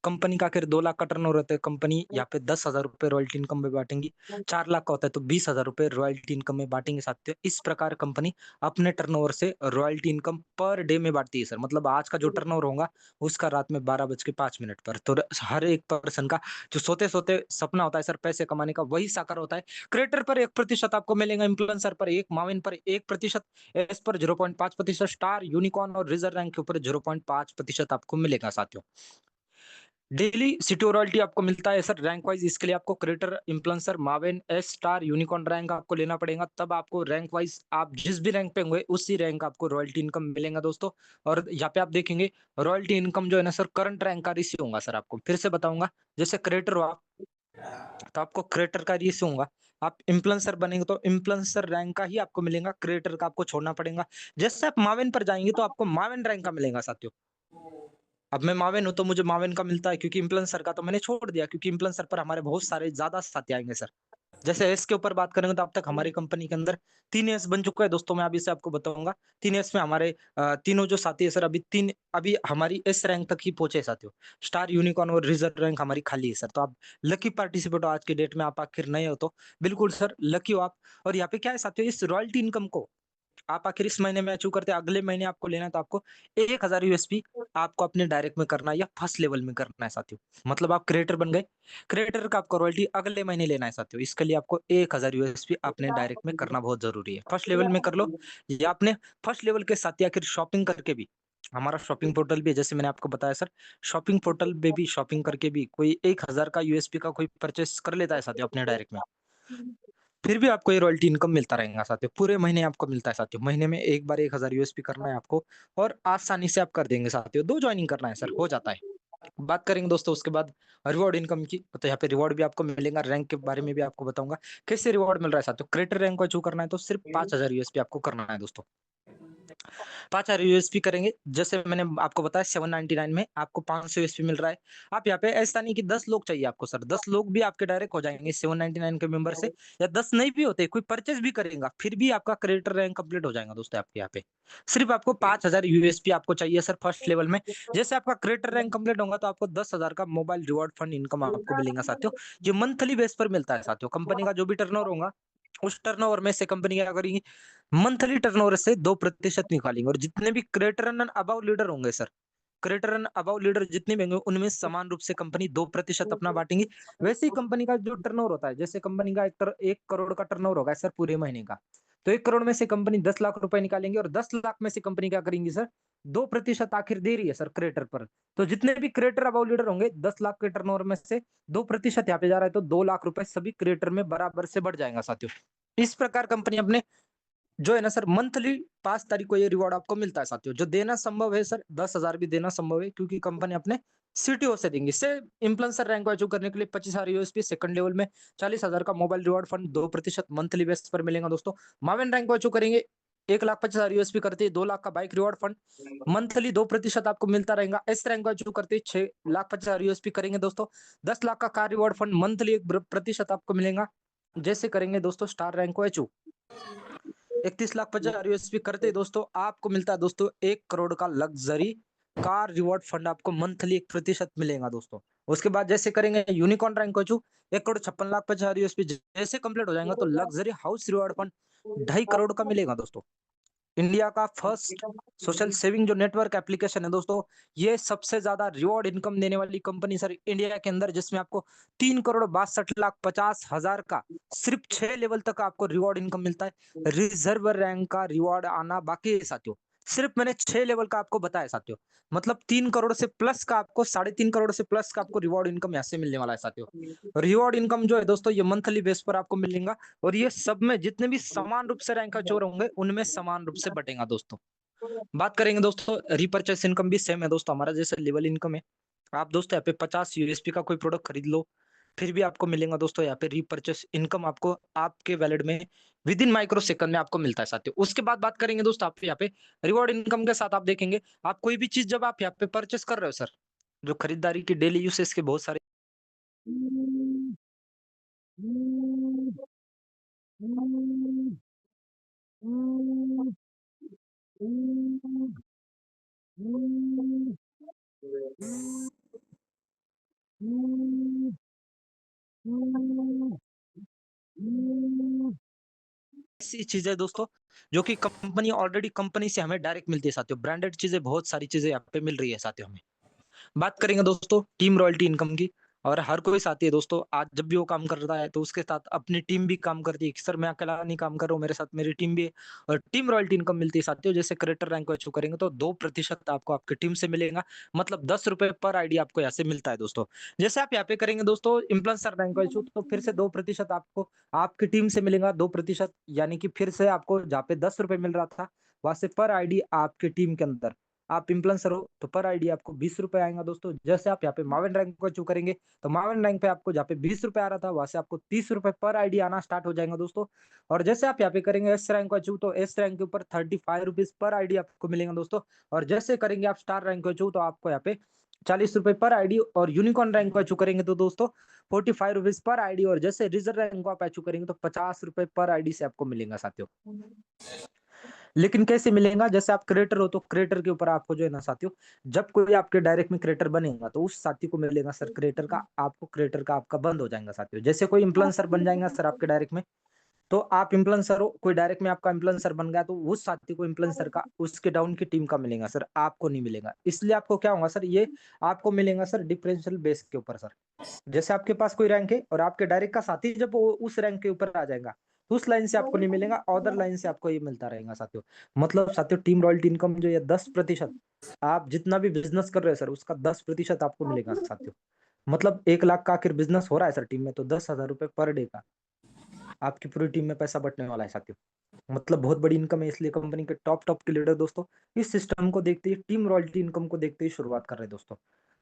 कंपनी का आखिर 2 लाख का टर्नओवर होता है, कंपनी यहाँ पे 10,000 रुपए रॉयल्टी इनकम में बांटेंगी। 4 लाख का होता है तो 20,000 रुपए रॉयल्टी इनकम में बांटेंगे साथियों। इस प्रकार कंपनी अपने टर्नओवर से रॉयल्टी इनकम पर डे में बांटती है सर। मतलब आज का जो टर्नओवर होगा उसका रात में 12:05 पर, तो हर एक पर्सन का जो सोते सोते सपना होता है सर पैसे कमाने का, वही साकार होता है। क्रिएटर पर 1% आपको मिलेगा, इन्फ्लुएंसर पर 1, माविन पर 1%, एस पर 0.5%, स्टार, यूनिकॉर्न और रिजर्व रैंक के ऊपर 0.5% आपको मिलेगा साथियों। डेली सिटी रॉयल्टी आपको मिलता है सर रैंक वाइज। इसके लिए आपको creator, influencer, maven, ace, star, unicorn rank आपको लेना पड़ेगा। तब आपको रैंक वाइज आप जिस भी रैंक पे होंगे उसी रैंक आपको रॉयल्टी इनकम मिलेगा दोस्तों। और यहाँ पे आप देखेंगे रॉयल्टी इनकम जो है ना सर, करंट रैंक का रेशियो होगा सर। आपको फिर से बताऊंगा, जैसे क्रिएटर हो आप तो आपको क्रिएटर का रेशियो होगा। आप इन्फ्लुएंसर बनेंगे तो इन्फ्लुएंसर रैंक का ही आपको मिलेगा, क्रिएटर का आपको छोड़ना पड़ेगा। जैसे आप माविन पर जाएंगे तो आपको माविन रैंक का मिलेगा साथियों। अब मैं माविन हूँ तो मुझे माविन का मिलता है, क्योंकि इन्फ्लुएंसर का तो मैंने छोड़ दिया, क्योंकि इन्फ्लुएंसर पर हमारे बहुत सारे ज्यादा साथी आएंगे सर। जैसे एस के ऊपर बात करेंगे तो अब तक हमारी कंपनी के अंदर 3 एस बन चुका है दोस्तों। मैं अभी से आपको बताऊंगा 3 एस में हमारे तीनों जो साथी है सर, अभी हमारी एस रैंक तक ही पहुंचे साथियों। स्टार, यूनिकॉर्न और रिजर्व रैंक हमारी खाली है सर। तो आप लकी पार्टिसिपेट हो आज की डेट में, आप आखिर नए हो तो बिल्कुल सर लकी हो आप। और यहाँ पे क्या है साथियों, इस रॉयल्टी इनकम को आप आखिर इस महीने में अचीव करते हैं, अगले महीने आपको लेना है तो आपको 1,000 यूएसपी आपको अपने डायरेक्ट में करना है या फर्स्ट लेवल में करना है साथियों। मतलब आप क्रिएटर बन गए, क्रिएटर का आपको रॉयल्टी अगले महीने लेना है साथियों। इसके लिए आपको 1,000 यूएसपी अपने डायरेक्ट में करना बहुत जरूरी है। फर्स्ट लेवल में कर लो, या आपने फर्स्ट लेवल के साथ ही आखिर शॉपिंग करके भी, हमारा शॉपिंग पोर्टल भी है जैसे मैंने आपको बताया सर। शॉपिंग पोर्टल पे भी शॉपिंग करके भी कोई 1,000 का यूएसपी का कोई परचेस कर लेता है साथियों अपने डायरेक्ट में, फिर भी आपको ये रॉयल्टी इनकम मिलता रहेगा साथियों। पूरे महीने आपको मिलता है साथियों। महीने में एक बार 1,000 यूएसपी करना है आपको, और आसानी से आप कर देंगे साथियों। 2 ज्वाइनिंग करना है सर, हो जाता है। बात करेंगे दोस्तों उसके बाद रिवॉर्ड इनकम की, तो यहाँ पे रिवॉर्ड भी आपको मिलेगा। रैंक के बारे में भी आपको बताऊंगा कैसे रिवॉर्ड मिल रहा है साथियों। क्रिएटर रैंक को अचीव करना है तो सिर्फ 5,000 यूएसपी आपको करना है दोस्तों। 5,000 यूएसपी करेंगे, जैसे मैंने आपको बताया 799 में आपको 500 यूएसपी मिल रहा है। आप यहाँ पे ऐसा नहीं कि 10 लोग चाहिए आपको सर, 10 लोग भी आपके डायरेक्ट हो जाएंगे 799 के मेंबर से, या 10 नहीं भी होते कोई परचेस भी करेगा फिर भी आपका क्रेडिटर रैंक कंप्लीट हो जाएगा दोस्तों आपके यहाँ पे। सिर्फ आपको 5,000 यूएसपी आपको चाहिए सर फर्स्ट लेवल में। जैसे आपका क्रेडिटर रैंक कंप्लीट होगा तो आपको 10,000 का मोबाइल रिवॉर्ड फंड इनकम आपको मिलेगा साथियों। ये मंथली बेस पर मिलता है साथियों। कंपनी का जो भी टर्नओवर होगा उस टर्नओवर में से कंपनी क्या करेगी, मंथली टर्नओवर से 2% निकालेंगे। और जितने भी क्रेडिटर एंड अबव लीडर होंगे sir, creditor and above leader जितने भी होंगे उनमें समान रूप से कंपनी 2% अपना बांटेंगी। वैसे ही कंपनी का जो टर्नओवर होता है, जैसे कंपनी का 1 करोड़ का टर्नओवर होगा सर पूरे महीने का, तो 1 करोड़ में से कंपनी 10 लाख रुपए निकालेंगे, और 10 लाख में से कंपनी क्या करेंगी सर, 2% आखिर दे रही है सर क्रेडिटर पर। तो जितने भी क्रेडिटर अबव लीडर होंगे 10 लाख के टर्नओवर में से 2% यहाँ पे जा रहा है, तो 2 लाख रुपए सभी क्रेडिटर में बराबर से बढ़ जाएगा साथियों। इस प्रकार कंपनी अपने जो है ना सर मंथली 5 तारीख को ये रिवॉर्ड आपको मिलता है साथियों। जो देना संभव है सर, 10,000 भी देना संभव है, क्योंकि कंपनी अपने सीटीओ से देंगी। इससे इन्फ्लुएंसर रैंक को अचीव करने के लिए 25,000 यूएसपी, सेकंड लेवल में 40,000 का mobile reward fund 2% monthly base पर मिलेगा दोस्तों। माविन रैंक को अचीव करेंगे 1,50,000 यूएसपी करते हैं 2 लाख का बाइक रिवॉर्ड फंड मंथली 2% आपको मिलता रहेगा। एस रैंक को अचीव करते 6,50,000 यूएसपी करेंगे दोस्तों, 10 लाख का कार रिवॉर्ड फंड मंथली 1% आपको मिलेगा। जैसे करेंगे दोस्तों स्टार रैंक को अचीव 31,50,000 यूएसपी करते दोस्तों, आपको मिलता है दोस्तों 1 करोड़ का लग्जरी कार रिवॉर्ड फंड आपको मंथली 1% मिलेगा दोस्तों। उसके बाद जैसे करेंगे यूनिकॉर्न रैंक को अचीव 1,56,50,000 यूएसपी जैसे कंप्लीट हो जाएगा तो luxury house reward fund 2.5 crore का मिलेगा दोस्तों। इंडिया का फर्स्ट सोशल सेविंग जो नेटवर्क एप्लीकेशन है दोस्तों, ये सबसे ज्यादा रिवॉर्ड इनकम देने वाली कंपनी सर इंडिया के अंदर, जिसमें आपको 3,62,50,000 का सिर्फ 6 लेवल तक आपको रिवॉर्ड इनकम मिलता है। रिजर्व रैंक का रिवॉर्ड आना बाकी है साथियों। सिर्फ मैंने 6 लेवल का आपको बताया साथियों। मतलब 3 करोड़ से प्लस का आपको 3.5 करोड़ से प्लस का आपको रिवॉर्ड इनकम यहाँ से मिलने वाला है साथियों। रिवॉर्ड इनकम जो है दोस्तों, ये मंथली बेस पर आपको मिलेगा, और ये सब में जितने भी समान रूप से रैंक चोर होंगे उनमें समान रूप से बटेगा दोस्तों। बात करेंगे दोस्तों, रिपर्चेस इनकम भी सेम है दोस्तों, हमारा जैसे लेवल इनकम है। आप दोस्तों यहाँ पे 50 यूएसपी का कोई प्रोडक्ट खरीद लो, फिर भी आपको मिलेगा दोस्तों यहाँ पे रिपर्चेस इनकम, आपको आपके वैलेट में विद इन माइक्रो सेकंड में आपको मिलता है साथियों। उसके बाद बात करेंगे दोस्तों, आप यहाँ पे रिवॉर्ड इनकम के साथ आप देखेंगे, आप कोई भी चीज जब आप यहाँ पे परचेस कर रहे हो सर, जो खरीदारी की डेली यूसेज के बहुत सारे ऐसी चीजें दोस्तों जो कि कंपनी ऑलरेडी कंपनी से हमें डायरेक्ट मिलती है साथियों। ब्रांडेड चीजें, बहुत सारी चीजें यहाँ पे मिल रही है साथियों हमें। बात करेंगे दोस्तों टीम रॉयल्टी इनकम की, और हर कोई साथी है दोस्तों, आज जब भी वो काम करता है तो उसके साथ अपनी टीम भी काम करती है कि सर मैं अकेला नहीं काम कर रहा हूँ, मेरे साथ मेरी टीम भी है। और टीम रॉयल्टी इनकम मिलती है साथियों, जैसे क्रिएटर रैंक को अचीव करेंगे तो 2% आपको आपकी टीम से मिलेगा। मतलब 10 रुपए पर आईडी आपको यहाँ से मिलता है दोस्तों। जैसे आप यहाँ पे करेंगे दोस्तों इन्फ्लुएंसर रैंक को अचीव, तो फिर से 2% आपको आपकी टीम से मिलेगा, 2%। यानी कि फिर से आपको जहाँ पे 10 रुपए मिल रहा था, वहां से पर आईडी आपकी टीम के अंदर आप इन्फ्लुएंसर हो तो पर आईडी आपको 20 रुपए आएगा दोस्तों। जैसे आप यहाँ पे मावन रैंक को अचीव करेंगे, तो मावन रैंक पे आपको जहाँ पे 20 रुपए आ रहा था, वहां से आपको 30 रुपए पर आईडी आना स्टार्ट हो जाएगा दोस्तों। और जैसे आप यहाँ पे करेंगे एस रैंक को अचीव, तो एस रैंक के ऊपर 35 रुपीज पर आईडी आपको मिलेगा दोस्तों। और जैसे करेंगे आप स्टार रैंक को अचीव, तो आपको यहाँ पे 40 रुपए पर आईडी, और यूनिकॉर्न रैंक को अचीव करेंगे तो दोस्तों 45 रुपीज पर आईडी, और जैसे रिजर्व रैंक को आप अचीव करेंगे तो 50 रुपए पर आईडी से आपको मिलेगा साथियों। लेकिन कैसे मिलेगा, जैसे आप क्रिएटर हो तो क्रिएटर के ऊपर आपको जो है ना साथियों, जब कोई आपके डायरेक्ट में क्रिएटर बनेगा तो उस साथी को मिलेगा सर क्रिएटर का, आपको क्रिएटर का आपका बंद हो जाएगा साथियों। जैसे कोई इन्फ्लुएंसर बन जाएगा सर आपके डायरेक्ट में, तो आप इन्फ्लुएंसर हो, कोई डायरेक्ट में आपका इन्फ्लुएंसर बन गया, तो उस साथी को इन्फ्लुएंसर का उसके डाउन की टीम का मिलेगा सर, आपको नहीं मिलेगा। इसलिए आपको क्या होगा सर, ये आपको मिलेगा सर डिफरेंशियल बेस के ऊपर सर। जैसे आपके पास कोई रैंक है और आपके डायरेक्ट का साथी जब वो उस रैंक के ऊपर आ जाएगा, तो उस लाइन से आपको नहीं मिलेगा, अदर लाइन से आपको ये मिलता रहेगा साथियों। मतलब साथियों टीम रॉयल्टी इनकम जो है 10%, आप जितना भी बिजनेस कर रहे हो सर उसका 10% आपको मिलेगा साथियों। मतलब 1 लाख का आखिर बिजनेस हो रहा है सर टीम में, तो 10,000 रुपए पर डे का आपकी पूरी टीम में पैसा बटने वाला है साथियों। मतलब बहुत बड़ी इनकम है, इसलिए कंपनी के टॉप टॉप के लीडर दोस्तों इस सिस्टम को देखते ही, टीम रॉयल्टी इनकम को देखते ही शुरुआत कर रहे हैं दोस्तों।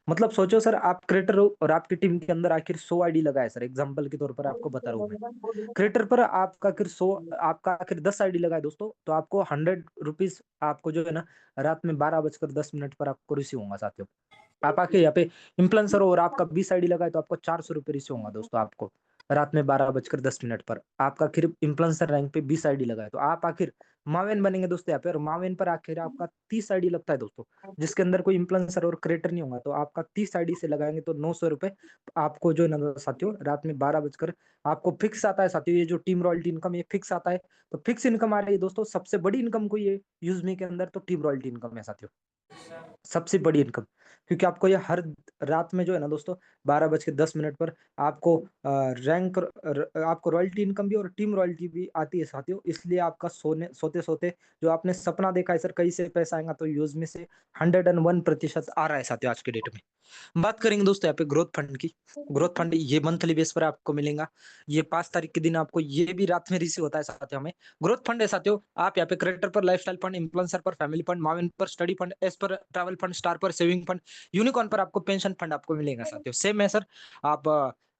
मतलब सोचो सर, आप क्रिएटर हो और आपकी टीम के अंदर आखिर 100 आईडी लगाए सर, एग्जांपल के तौर पर आपको बता रहा हूँ मैं। क्रिएटर पर आपका आखिर 100, आपका आखिर 10 आईडी लगाए दोस्तों, तो आपको 100 रुपीज आपको जो है ना रात में 12:10 पर आपको रिसीव होगा साथियों। आप आके यहाँ पे इन्फ्लुएंसर हो और आपका 20 आईडी लगा है, तो आपको 400 रुपए रिसीव होगा दोस्तों। आपको रात में 12:10 पर आपका आखिर इन्फ्लुएंसर रैंक पे 20 आईडी लगा है, तो आप आखिर मावेन बनेंगे दोस्तों यहाँ पे। और मावेन पर आखिर आपका 30 आईडी लगता है दोस्तों, जिसके अंदर कोई इन्फ्लुएंसर और क्रिएटर नहीं होगा, तो आपका 30 आईडी से लगाएंगे तो 900 रुपए आपको जो है ना साथियों रात में 12 आपको फिक्स आता है साथियों। ये जो टीम रॉयल्टी इनकम ये फिक्स आता है, तो फिक्स इनकम आ रही है दोस्तों। सबसे बड़ी इनकम कोई है यूजमी के अंदर, तो टीम रॉयल्टी इनकम है साथियों, सबसे बड़ी इनकम। क्योंकि आपको ये हर रात में जो है ना दोस्तों 12:10 पर आपको रैंक आपको रॉयल्टी इनकम भी और टीम रॉयल्टी भी आती है साथियों। इसलिए आपका सोने सोते सोते जो आपने सपना देखा है सर कहीं से पैसा आएगा, तो यूज में से 101% आ रहा है साथियों आज के डेट में। बात करेंगे दोस्तों यहाँ पे ग्रोथ फंड की। ग्रोथ फंड ये मंथली बेस पर आपको मिलेगा, ये 5 तारीख के दिन आपको ये भी रात में रिसीव होता है साथियों हमें। ग्रोथ फंड है साथियों, आप यहाँ पे क्रिएटर पर लाइफस्टाइल फंड, इन्फ्लुएंसर पर फैमिली फंड, माविन पर स्टडी फंड, एस पर ट्रैवल फंड, स्टार पर सेविंग फंड, यूनिकॉर्न पर आपको पेंशन फंड आपको मिलेगा साथियों। सेम है सर, आप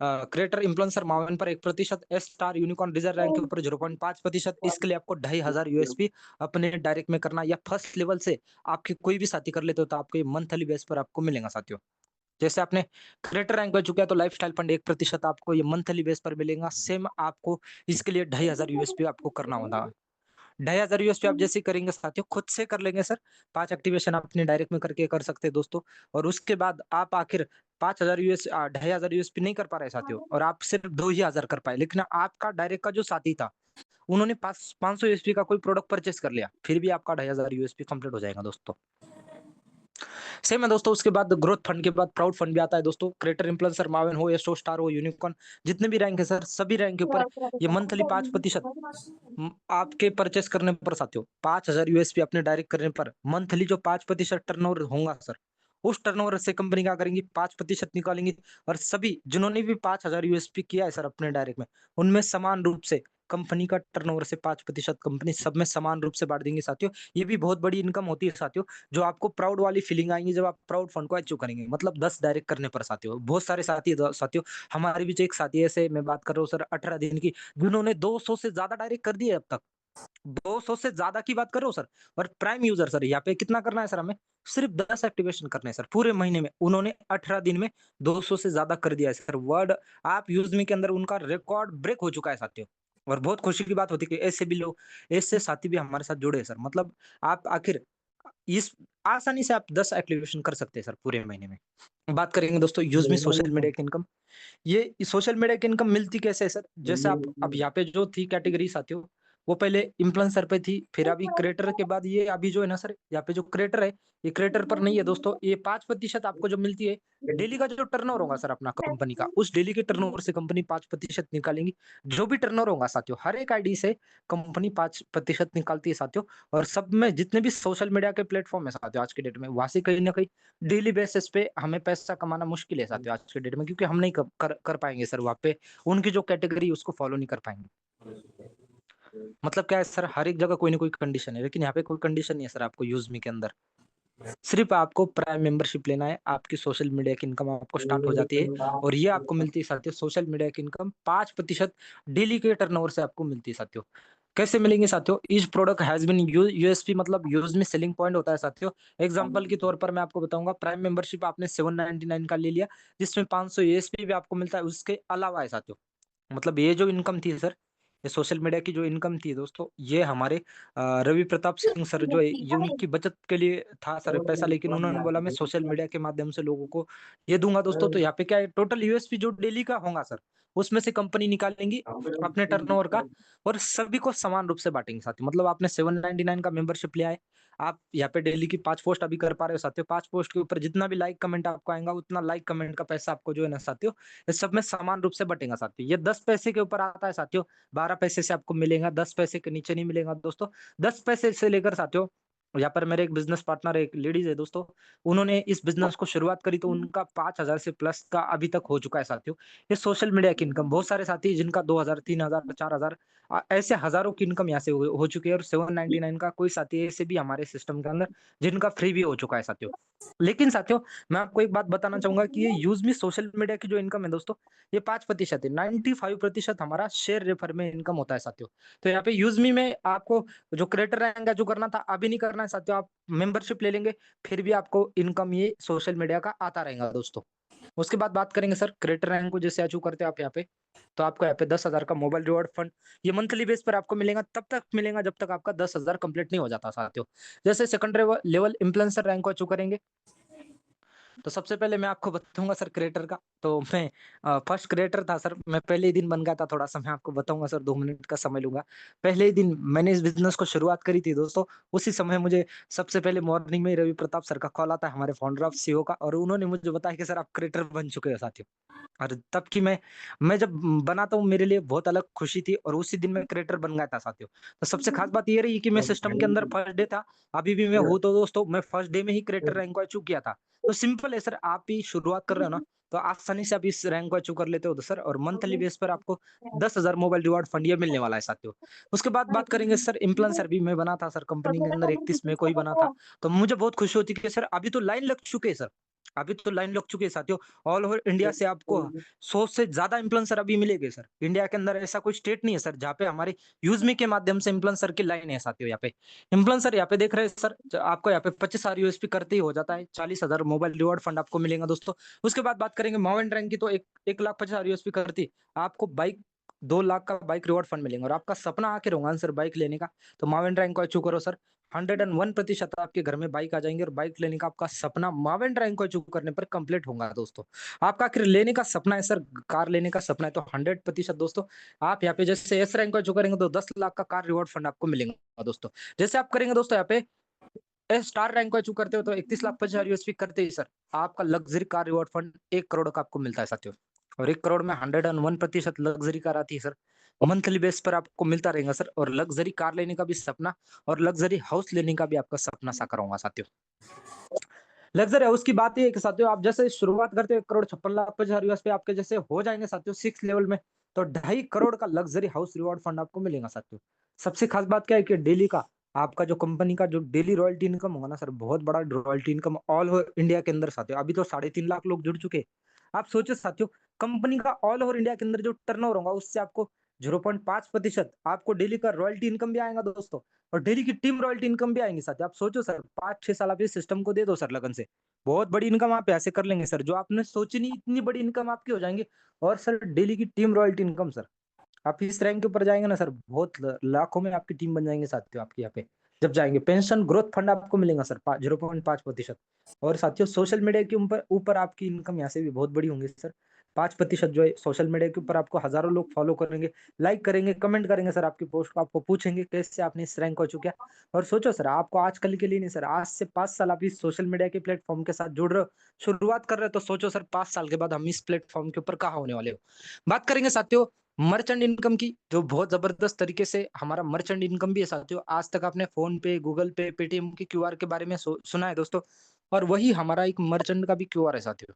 क्रिएटर इन्फ्लुएंसर माविन पर 1%, S star unicorn reserve rank के ऊपर 0.5%। इसके लिए आपको 2,500 यूएसपी अपने डायरेक्ट में करना, या फर्स्ट लेवल से आपके कोई भी साथी कर लेते हो तो आपको ये मंथली बेस पर आपको मिलेगा साथियों। जैसे आपने क्रिएटर रैंक पे चुका है तो लाइफस्टाइल फंड 1% आपको ये मंथली बेस पर मिलेगा। सेम आपको इसके लिए 2,500 यूएसपी आपको करना होगा। 2,500 यूएसपी आप जैसे ही करेंगे साथियों, खुद से कर लेंगे सर। 5 एक्टिवेशन आप अपने डायरेक्ट में करके कर सकते हैं दोस्तों। और उसके बाद आप आखिर 5,000 2,500 यूएसपी नहीं कर पा रहे साथियों, और आप सिर्फ 2,000 कर पाए, लेकिन आपका डायरेक्ट का जो साथी था उन्होंने 500 यूएसपी का कोई प्रोडक्ट परचेस कर लिया, फिर भी आपका 2,500 यूएसपी कंप्लीट हो जाएगा दोस्तों। सेम है दोस्तों। उसके बाद ग्रोथ फंड के बाद प्राउड फंड भी आता है दोस्तों। क्रिएटर, इन्फ्लुएंसर, मावन हो, एस्ट्रो स्टार हो, यूनिकॉर्न, जितने भी रैंक है सर, सभी रैंक के ऊपर ये मंथली 5% आपके परचेस करने पर साथियों, 5,000 यूएसपी अपने डायरेक्ट करने पर मंथली जो 5% टर्नओवर होगा सर, उस टर्नओवर से कंपनी क्या करेंगी, 5% निकालेंगी। और सभी जिन्होंने भी 5,000 यूएसपी किया है सर अपने डायरेक्ट में, उनमें समान रूप से कंपनी का टर्नओवर से 5% कंपनी सब में समान रूप से बांट देंगे साथियों। ये भी बहुत बड़ी इनकम होती है साथियों, जो आपको प्राउड वाली फीलिंग आएगी जब आप प्राउड फंड को अचीव करेंगे, मतलब 10 डायरेक्ट करने पर साथियों। बहुत सारे साथियों, हमारे बीच एक साथी ऐसे, मैं बात कर रहा हूँ सर 18 दिन की, जिन्होंने 200 से ज्यादा डायरेक्ट कर दिए अब तक। 200 से ज्यादा की बात कर रहा हूँ सर। और प्राइम यूजर सर, यहाँ पे कितना करना है सर, हमें सिर्फ 10 एक्टिवेशन करने हैं सर पूरे महीने में। उन्होंने 18 दिन में 200 से ज्यादा कर दिया है सर। वर्ड आप यूजमी के अंदर उनका रिकॉर्ड ब्रेक हो चुका है साथियों। और बहुत खुशी की बात होती है कि ऐसे भी लोग, ऐसे साथी भी हमारे साथ जुड़े हैं सर। मतलब आप आखिर इस आसानी से आप 10 एक्टिवेशन कर सकते हैं सर पूरे महीने में। बात करेंगे दोस्तों यूजमी सोशल मीडिया की इनकम। ये सोशल मीडिया की इनकम मिलती कैसे है सर? जैसे आप अब यहाँ पे जो थी कैटेगरी साथियों, वो पहले इन्फ्लुएंसर पे थी, फिर अभी क्रिएटर के बाद ये अभी जो है ना सर, यहाँ पे जो क्रिएटर है, ये क्रिएटर पर नहीं है दोस्तों। ये 5% आपको जो मिलती है, डेली का जो टर्नओवर होगा सर अपना कंपनी का, उस डेली के टर्नओवर से कंपनी 5% निकालेंगी। जो भी टर्नओवर होगा साथियों, हर एक आईडी से कंपनी 5% निकालती है साथियों। और सब में जितने भी सोशल मीडिया के प्लेटफॉर्म है साथियों आज के डेट में, वहां से कहीं ना कहीं डेली बेसिस पे हमें पैसा कमाना मुश्किल है साथियों आज के डेट में, क्योंकि हम नहीं कर पाएंगे सर वहाँ पे, उनकी जो कैटेगरी उसको फॉलो नहीं कर पाएंगे। मतलब क्या है सर, हर एक जगह कोई ना कोई कंडीशन है, लेकिन यहाँ पे कोई कंडीशन नहीं है सर आपको यूजमी के अंदर। सिर्फ आपको प्राइम मेंबरशिप लेना है, आपकी सोशल मीडिया की इनकम आपको स्टार्ट हो जाती है। और ये आपको मिलती है साथियों, सोशल मीडिया की इनकम 5% डेली के टर्नओवर से आपको मिलती है साथियों। कैसे मिलेंगे साथियों? Each product has been USP, मतलब यूज में सेलिंग पॉइंट होता है साथियों। एग्जांपल के तौर पर मैं आपको बताऊंगा, प्राइम मेंबरशिप आपने 799 का ले लिया, जिसमें 500 यूएसपी भी आपको मिलता है, उसके अलावा है साथियों। मतलब ये जो इनकम थी सर, ये सोशल मीडिया की जो इनकम थी दोस्तों, ये हमारे रवि प्रताप सिंह सर जो है, ये उनकी बचत के लिए था सर पैसा, लेकिन उन्होंने बोला मैं सोशल मीडिया के माध्यम से लोगों को ये दूंगा दोस्तों। तो यहाँ पे क्या है, टोटल यूएसपी जो डेली का होगा सर, उसमें से कंपनी निकालेंगी अपने टर्नओवर का, और सभी को समान रूप से बांटेंगे साथियों। मतलब आपने 799 का मेंबरशिप लिया है, आप यहाँ पे डेली की 5 पोस्ट अभी कर पा रहे हो साथियों। 5 पोस्ट के ऊपर जितना भी लाइक कमेंट आपको आएगा, उतना लाइक कमेंट का पैसा आपको जो है ना साथियों, ये सब में समान रूप से बटेगा साथियों। ये 10 पैसे के ऊपर आता है साथियों, 12 पैसे से आपको मिलेगा, 10 पैसे के नीचे नहीं मिलेगा दोस्तों। 10 पैसे से लेकर साथियों, यहाँ पर मेरे एक बिजनेस पार्टनर एक लेडीज है दोस्तों, उन्होंने इस बिजनेस को शुरुआत करी तो उनका 5,000 से प्लस का अभी तक हो चुका है साथियों। ये सोशल मीडिया की इनकम, बहुत सारे साथी जिनका 2,000, 3,000, 4,000, ऐसे हजारों की इनकम यहाँ से हो चुकी है। और 799 का कोई साथी ऐसे भी हमारे सिस्टम के अंदर जिनका फ्री भी हो चुका है साथियों। लेकिन साथियों, मैं आपको एक बात बताना चाहूंगा कि ये यूज में सोशल मीडिया की जो इनकम है दोस्तों, ये 5% है। 95% हमारा शेयर रेफर में इनकम होता है साथियों। तो यहाँ पे यूज मी में आपको जो क्रिएटर रहेगा, जो करना था अभी नहीं करना है साथियों, आप मेंबरशिप ले लेंगे, फिर भी आपको इनकम ये सोशल मीडिया का आता रहेगा दोस्तों। उसके बाद बात करेंगे सर क्रिएटर रैंक को जैसे अचीव करते हैं आप यहाँ पे, तो आपको यहाँ पे 10,000 का मोबाइल रिवॉर्ड फंड, ये मंथली बेस पर आपको मिलेगा, तब तक मिलेगा जब तक आपका 10,000 कंप्लीट नहीं हो जाता साथियों। जैसे सेकंड लेवल इन्फ्लुएंसर रैंक को अचीव करेंगे, तो सबसे पहले मैं आपको बताऊंगा सर क्रिएटर का। तो मैं फर्स्ट क्रिएटर था सर, मैं पहले ही दिन बन गया था। थोड़ा सा मैं आपको बताऊंगा सर, 2 मिनट का समय लूंगा। पहले ही दिन मैंने इस बिजनेस को शुरुआत करी थी दोस्तों, उसी समय मुझे सबसे पहले मॉर्निंग में ही रवि प्रताप सर का कॉल आता है, हमारे फाउंडर ऑफ सीईओ का, और उन्होंने मुझे बताया कि सर आप क्रिएटर बन चुके हो साथियों। और तब की मैं जब बनाता हूँ, मेरे लिए बहुत अलग खुशी थी, और उसी दिन मैं क्रिएटर बन गया था साथियों। तो सबसे खास बात ये रही कि मैं सिस्टम के अंदर फर्स्ट डे था, अभी भी मैं हूँ तो दोस्तों, मैं फर्स्ट डे में ही क्रिएटर रैंक को अचीव किया था। तो सिंपल है सर, आप ही शुरुआत कर रहे हो ना, तो आसानी से आप इस रैंक को अचीव कर लेते हो तो सर, और मंथली बेस पर आपको 10,000 मोबाइल रिवॉर्ड फंड ये मिलने वाला है साथियों। उसके बाद बात करेंगे सर इन्फ्लुएंसर भी मैं बना था सर, कंपनी के अंदर 31 मई को ही बना था। तो मुझे बहुत खुशी होती है कि सर अभी तो लाइन लग चुके हैं सर, अभी तो लाइन लग चुकी है साथियों। ऑल ओवर इंडिया से आपको 100 से ज्यादा इन्फ्लुएंसर अभी मिलेंगे सर। इंडिया के अंदर ऐसा कोई स्टेट नहीं है सर जहाँ पे हमारे यूजमी के माध्यम से इन्फ्लुएंसर की लाइन है साथियों। यहाँ पे इन्फ्लुएंसर यहाँ पे देख रहे हैं सर, आपको यहाँ पे 25,000 यूएसपी करते ही हो जाता है, 40,000 मोबाइल रिवॉर्ड फंड आपको मिलेगा दोस्तों। उसके बाद बात करेंगे माउंट रैंक की, तो 1,50,000 यूएसपी करती आपको बाइक, 2 लाख का बाइक रिवॉर्ड फंड मिलेगा। और आपका सपना आखिर होगा सर बाइक लेने का, तो माउंट रैंक को अचीव करो सर। 101% आपके घर में बाइक आ जाएंगे और बाइक लेने का आपका सपना मावेंट्रा रैंक को अचीव करने पर कंप्लीट होगा दोस्तों। आपका आखिर लेने का सपना है सर, कार लेने का सपना है तो 100% दोस्तों आप यहाँ पे जैसे एस रैंक को अचीव करेंगे तो 10 लाख का कार रिवॉर्ड फंड आपको मिलेगा दोस्तों। जैसे आप करेंगे दोस्तों यहाँ पे स्टार रैंक को अचीव करते हो तो 31,50,000 यूएसपी करते ही सर आपका luxury car reward fund 1 crore का आपको मिलता है साथियों। और 1 करोड़ में 101% लग्जरी कार आती है सर। मंथली बेस पर आपको मिलता रहेगा सर, और लग्जरी कार लेने का भी सपना और लग्जरी हाउस लेने का भी आपका सपना साकार होगा साथियों। लग्जरी हाउस की बात ये है कि साथियों आप जैसे शुरुआत करते हो 1,56,50,000 पे आपके जैसे हो जाएंगे साथियों 6 लेवल में, तो 2.5 करोड़ का लग्जरी हाउस रिवॉर्ड फंड आपको मिलेगा साथियों। सबसे खास बात क्या है कि डेली का आपका जो कंपनी का जो डेली रॉयल्टी इनकम होगा ना सर, बहुत बड़ा royalty income all over India के अंदर साथियों। अभी तो 3.5 लाख लोग जुड़ चुके हैं। आप सोचो साथियों, कंपनी का ऑल ओवर इंडिया के अंदर जो टर्नओवर होगा उससे आपको 0.5% आपको डेली का रॉयल्टी इनकम भी आएगा दोस्तों। और डेली की टीम रॉयल्टी इनकम भी आएंगी साथियों। आप सोचो सर 5-6 साल आप इस सिस्टम को दे दो सर लगन से, बहुत बड़ी इनकम आप ऐसे कर लेंगे सर, जो आपने सोची नहीं इतनी बड़ी इनकम आपकी हो जाएंगी। और सर डेली की टीम रॉयल्टी इनकम सर, आप इस रैंक के ऊपर जाएंगे ना सर, बहुत लाखों में आपकी टीम बन जाएंगे साथियों आपके यहाँ पे। जब जाएंगे पेंशन ग्रोथ फंड आपको मिलेगा सर 0.5%। और साथियों सोशल मीडिया के ऊपर ऊपर आपकी इनकम यहाँ से भी बहुत बड़ी होंगी सर। 5% जो है सोशल मीडिया के ऊपर आपको हजारों लोग फॉलो करेंगे, लाइक करेंगे, कमेंट करेंगे सर आपकी पोस्ट को, आपको पूछेंगे कैसे आपने इस रैंक को चुका। और सोचो सर आपको आजकल के लिए नहीं सर, आज से 5 साल आप इस सोशल मीडिया के प्लेटफॉर्म के साथ जुड़ रहे हो, शुरुआत कर रहे हो, तो सोचो सर 5 साल के बाद हम इस प्लेटफॉर्म के ऊपर कहाँ होने वाले हो। बात करेंगे साथियों मर्चेंट इनकम की, जो बहुत जबरदस्त तरीके से हमारा मर्चेंट इनकम भी है साथियों। आज तक आपने फोन पे, गूगल पे, पेटीएम की क्यूआर के बारे में सुना है दोस्तों, और वही हमारा एक मर्चेंट का भी क्यूआर है साथियों।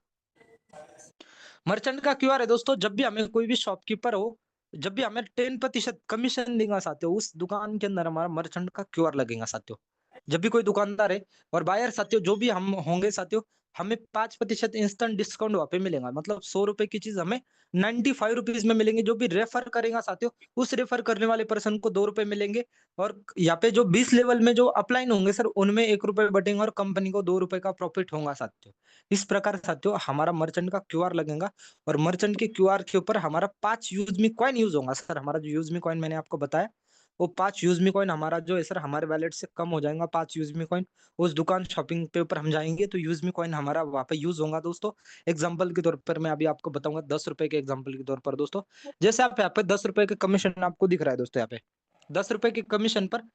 मर्चेंट का क्यूआर है दोस्तों, जब भी हमें कोई भी शॉपकीपर हो, जब भी हमें 10% कमीशन देगा साथियों, उस दुकान के अंदर हमारा मर्चेंट का क्यूआर लगेगा साथियों। जब भी कोई दुकानदार है और बायर साथियों जो भी हम होंगे साथियों, हमें 5% इंस्टेंट डिस्काउंट वहां पे मिलेगा। मतलब 100 रुपए की चीज हमें 95 रुपीज में मिलेंगे। जो भी रेफर करेगा साथियों, उस रेफर करने वाले पर्सन को 2 रुपए मिलेंगे। और यहाँ पे जो 20 लेवल में जो अपलाइन होंगे सर, उनमें 1 रुपए बटेंगे और कंपनी को 2 रुपए का प्रॉफिट होगा साथियों। इस प्रकार साथियों हमारा मर्चेंट का क्यूआर लगेगा, और मर्चेंट के क्यूआर के ऊपर हमारा 5 यूजमी कॉइन यूज होगा सर। हमारा जो यूजमी कॉइन मैंने आपको बताया, वो 5 यूजमी कॉइन हमारा जो है सर हमारे वैलेट से कम हो जाएगा। 5 यूजमी कॉइन उस दुकान शॉपिंग पे ऊपर हम जाएंगे तो यूजमी कॉइन हमारा वहां पे यूज होगा दोस्तों। एग्जाम्पल के तौर पर मैं अभी आपको बताऊंगा 10 रुपए के एग्जाम्पल के तौर पर दोस्तों। जैसे आप यहाँ पे 10 रुपए के कमीशन आपको दिख रहा है दोस्तों, यहाँ पे 10 रुपए के कमीशन पर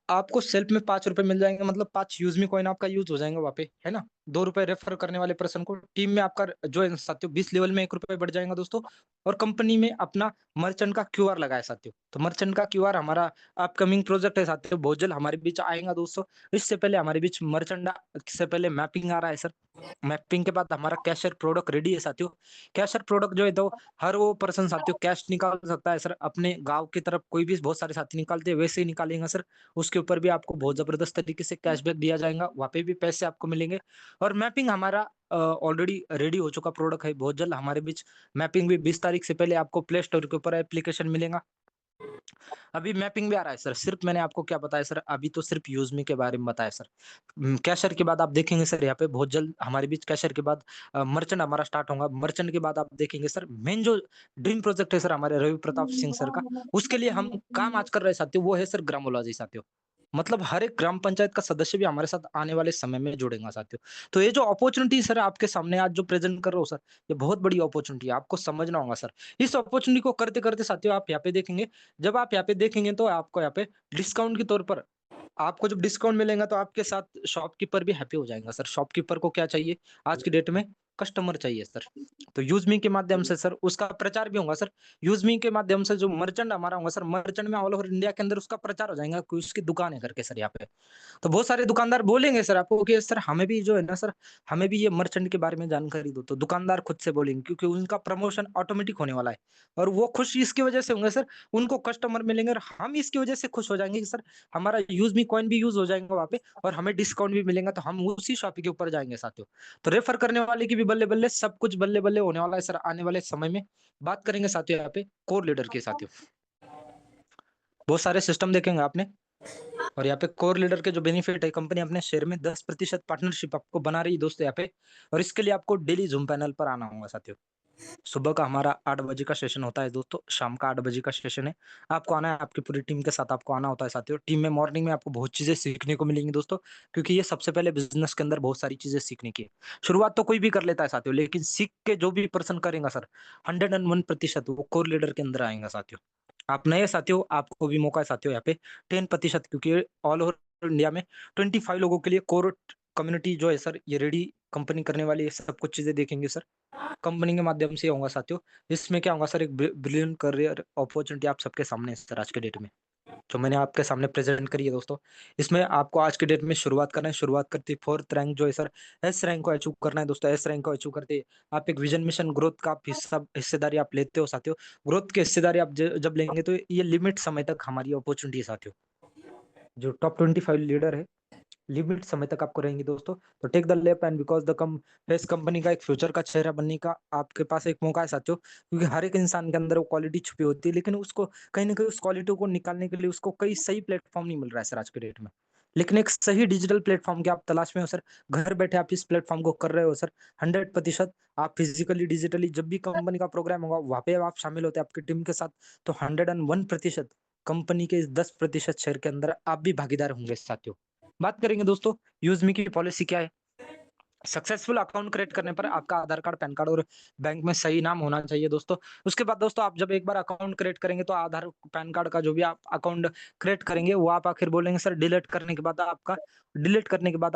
आपको सेल्फ में 5 रुपए मिल जाएंगे। मतलब 5 यूजमी कॉइन आपका यूज हो जाएंगे वहां पे, है ना। 2 रुपए रेफर करने वाले पर्सन को टीम में आपका जो है साथियों 20 लेवल में 1 रुपए बढ़ जाएगा दोस्तों। और कंपनी में अपना मर्चेंट का क्यूआर लगाए साथियों। तो मर्चेंट का क्यूआर हमारा अपकमिंग प्रोजेक्ट है साथियों, बहुत जल्द हमारे बीच आएगा दोस्तों। इससे पहले हमारे बीच मर्चेंट से पहले मैपिंग आ रहा है सर। मैपिंग के बाद हमारा कैशर प्रोडक्ट रेडी है साथियों। कैशर प्रोडक्ट जो है तो हर वो पर्सन साथियों कैश निकाल सकता है सर। अपने गांव की तरफ कोई भी बहुत सारे साथी निकालते हैं, वैसे ही निकालेंगे सर। उसके ऊपर भी आपको बहुत जबरदस्त तरीके से कैशबैक दिया जाएगा, वहां पे भी पैसे आपको मिलेंगे। और मैपिंग हमारा ऑलरेडी रेडी हो चुका प्रोडक्ट है, बहुत जल्द हमारे बीच मैपिंग भी 20 तारीख से पहले आपको प्ले स्टोर के ऊपर एप्लीकेशन मिलेगा। अभी मैपिंग भी आ रहा है सर। सिर्फ मैंने आपको क्या बताया सर, अभी तो सिर्फ यूजमी के बारे में बताया सर। कैशर के बाद आप देखेंगे सर यहाँ पे बहुत जल्द हमारे बीच कैशर के बाद मर्चेंट हमारा स्टार्ट होगा। मर्चेंट के बाद आप देखेंगे सर मेन जो ड्रीम प्रोजेक्ट है सर हमारे रवि प्रताप सिंह सर का, उसके लिए हम काम आज कर रहे हैं साथियों, वो है सर ग्रामोलॉजी साथियों। मतलब हर एक ग्राम पंचायत का सदस्य भी हमारे साथ आने वाले समय में जुड़ेगा साथियों। तो ये जो अपॉर्चुनिटी सर आपके सामने आज जो प्रेजेंट कर रहा हूँ सर, ये बहुत बड़ी अपॉर्चुनिटी है, आपको समझना होगा सर। इस अपॉर्चुनिटी को करते करते साथियों आप यहाँ पे देखेंगे, जब आप यहाँ पे देखेंगे तो आपको यहाँ पे डिस्काउंट के तौर पर आपको जब डिस्काउंट मिलेगा तो आपके साथ शॉपकीपर भी हैप्पी हो जाएगा सर। शॉपकीपर को क्या चाहिए आज की डेट में, कस्टमर चाहिए सर। तो यूजमी के माध्यम से सर उसका प्रचार भी होगा सर। यूजमी के माध्यम से जो मर्चेंट हमारा होगा सर, मर्चेंट में ऑल ओवर इंडिया के अंदर उसका प्रचार हो जाएगा कि उसकी दुकान है करके सर यहाँ पे। तो बहुत सारे दुकानदार बोलेंगे सर आपको कि सर हमें भी जो है ना सर, हमें भी ये मर्चेंट के बारे में जानकारी दो। तो दुकानदार खुद से बोलेंगे क्योंकि उनका प्रमोशन ऑटोमेटिक होने वाला है। और वो खुश इसकी वजह से होंगे सर, उनको कस्टमर मिलेंगे और हम इसकी वजह से खुश हो जाएंगे कि सर हमारा यूज मी कॉइन भी यूज हो जाएगा वहां पे और हमें डिस्काउंट भी मिलेगा। तो हम उसी शॉप के ऊपर जाएंगे साथियों। तो रेफर करने वाले की भी बल्ले बल्ले, सब कुछ बल्ले बल्ले होने वाला है सर आने वाले समय में। बात करेंगे साथियों यहाँ पे कोर लीडर के साथियों, बहुत सारे सिस्टम देखेंगे आपने। और यहाँ पे कोर लीडर के जो बेनिफिट है, कंपनी अपने शेयर में 10% पार्टनरशिप आपको बना रही है दोस्तों यहाँ पे। और इसके लिए आपको डेली जूम पैनल पर आना होगा साथियों। सुबह का हमारा 8 बजे का सेशन होता है दोस्तों, शाम का 8 बजे का सेशन है। आपको आना है, आपकी पूरी टीम के साथ आपको आना होता है साथियों। टीम में मॉर्निंग में आपको बहुत चीज़ें सीखने को मिलेंगी दोस्तों, क्योंकि ये सबसे पहले बिज़नेस के अंदर बहुत सारी चीज़ें सीखने की है। शुरुआत तो कोई भी कर लेता है साथियों, लेकिन सीख के जो भी पर्सन करेगा सर, 101% वो कोर लीडर के अंदर आएगा साथियों। आप नए साथियों, आपको भी मौका है साथियों यहाँ पे 10%, क्योंकि ऑल ओवर इंडिया में 25 लोगों के लिए कोर कम्युनिटी जो है सर, ये रेडी कंपनी करने वाली ये सब कुछ चीज़ें देखेंगे सर। कंपनी के माध्यम से होगा साथियों। इसमें क्या होगा सर, एक ब्रिलियंट करियर अपॉर्चुनिटी आप सबके सामने है सर आज के डेट में, जो मैंने आपके सामने प्रेजेंट करी है दोस्तों। इसमें आपको आज के डेट में शुरुआत करना है, शुरुआत करते ही 4th रैंक जो है सर, एस रैंक को अचीव करना है दोस्तों। एस रैंक को अचीव करते ही आप एक विजन मिशन ग्रोथ का आप हिस्सेदारी आप लेते हो साथियों। ग्रोथ की हिस्सेदारी आप जब लेंगे तो ये लिमिट समय तक हमारी अपॉर्चुनिटी है साथियों। जो टॉप 25 लीडर है, लिमिट समय तक आपको रहेंगी दोस्तों। तो टेक द लेप and because the come face company का एक फ्यूचर का चेहरा बनने का आपके पास एक मौका है साथियों, क्योंकि हर एक इंसान के अंदर वो क्वालिटी छुपी होती है, लेकिन उसको कहीं ना कहीं उस क्वालिटी को निकालने के लिए उसको कई सही प्लेटफॉर्म नहीं मिल रहा है सर आज के डेट में। लेकिन एक सही डिजिटल प्लेटफॉर्म के आप तलाश में हो सर, घर बैठे आप इस प्लेटफॉर्म को कर रहे हो सर। 100% आप फिजिकली डिजिटली जब भी कंपनी का प्रोग्राम होगा वहां पे आप शामिल होते हैं आपकी टीम के साथ, तो 101% कंपनी के इस 10% शेयर के अंदर आप भी भागीदार होंगे साथियों। बात करेंगे दोस्तों, यूज़मी की पॉलिसी क्या है? सक्सेसफुल अकाउंट क्रिएट करने पर आपका आधार कार्ड, पैन कार्ड और बैंक में सही नाम होना चाहिए दोस्तों। उसके बाद दोस्तों आप जब एक बार अकाउंट क्रिएट करेंगे तो आधार, पैन कार्ड का जो भी आप अकाउंट क्रिएट करेंगे वो आप आखिर बोलेंगे सर डिलीट करने के बाद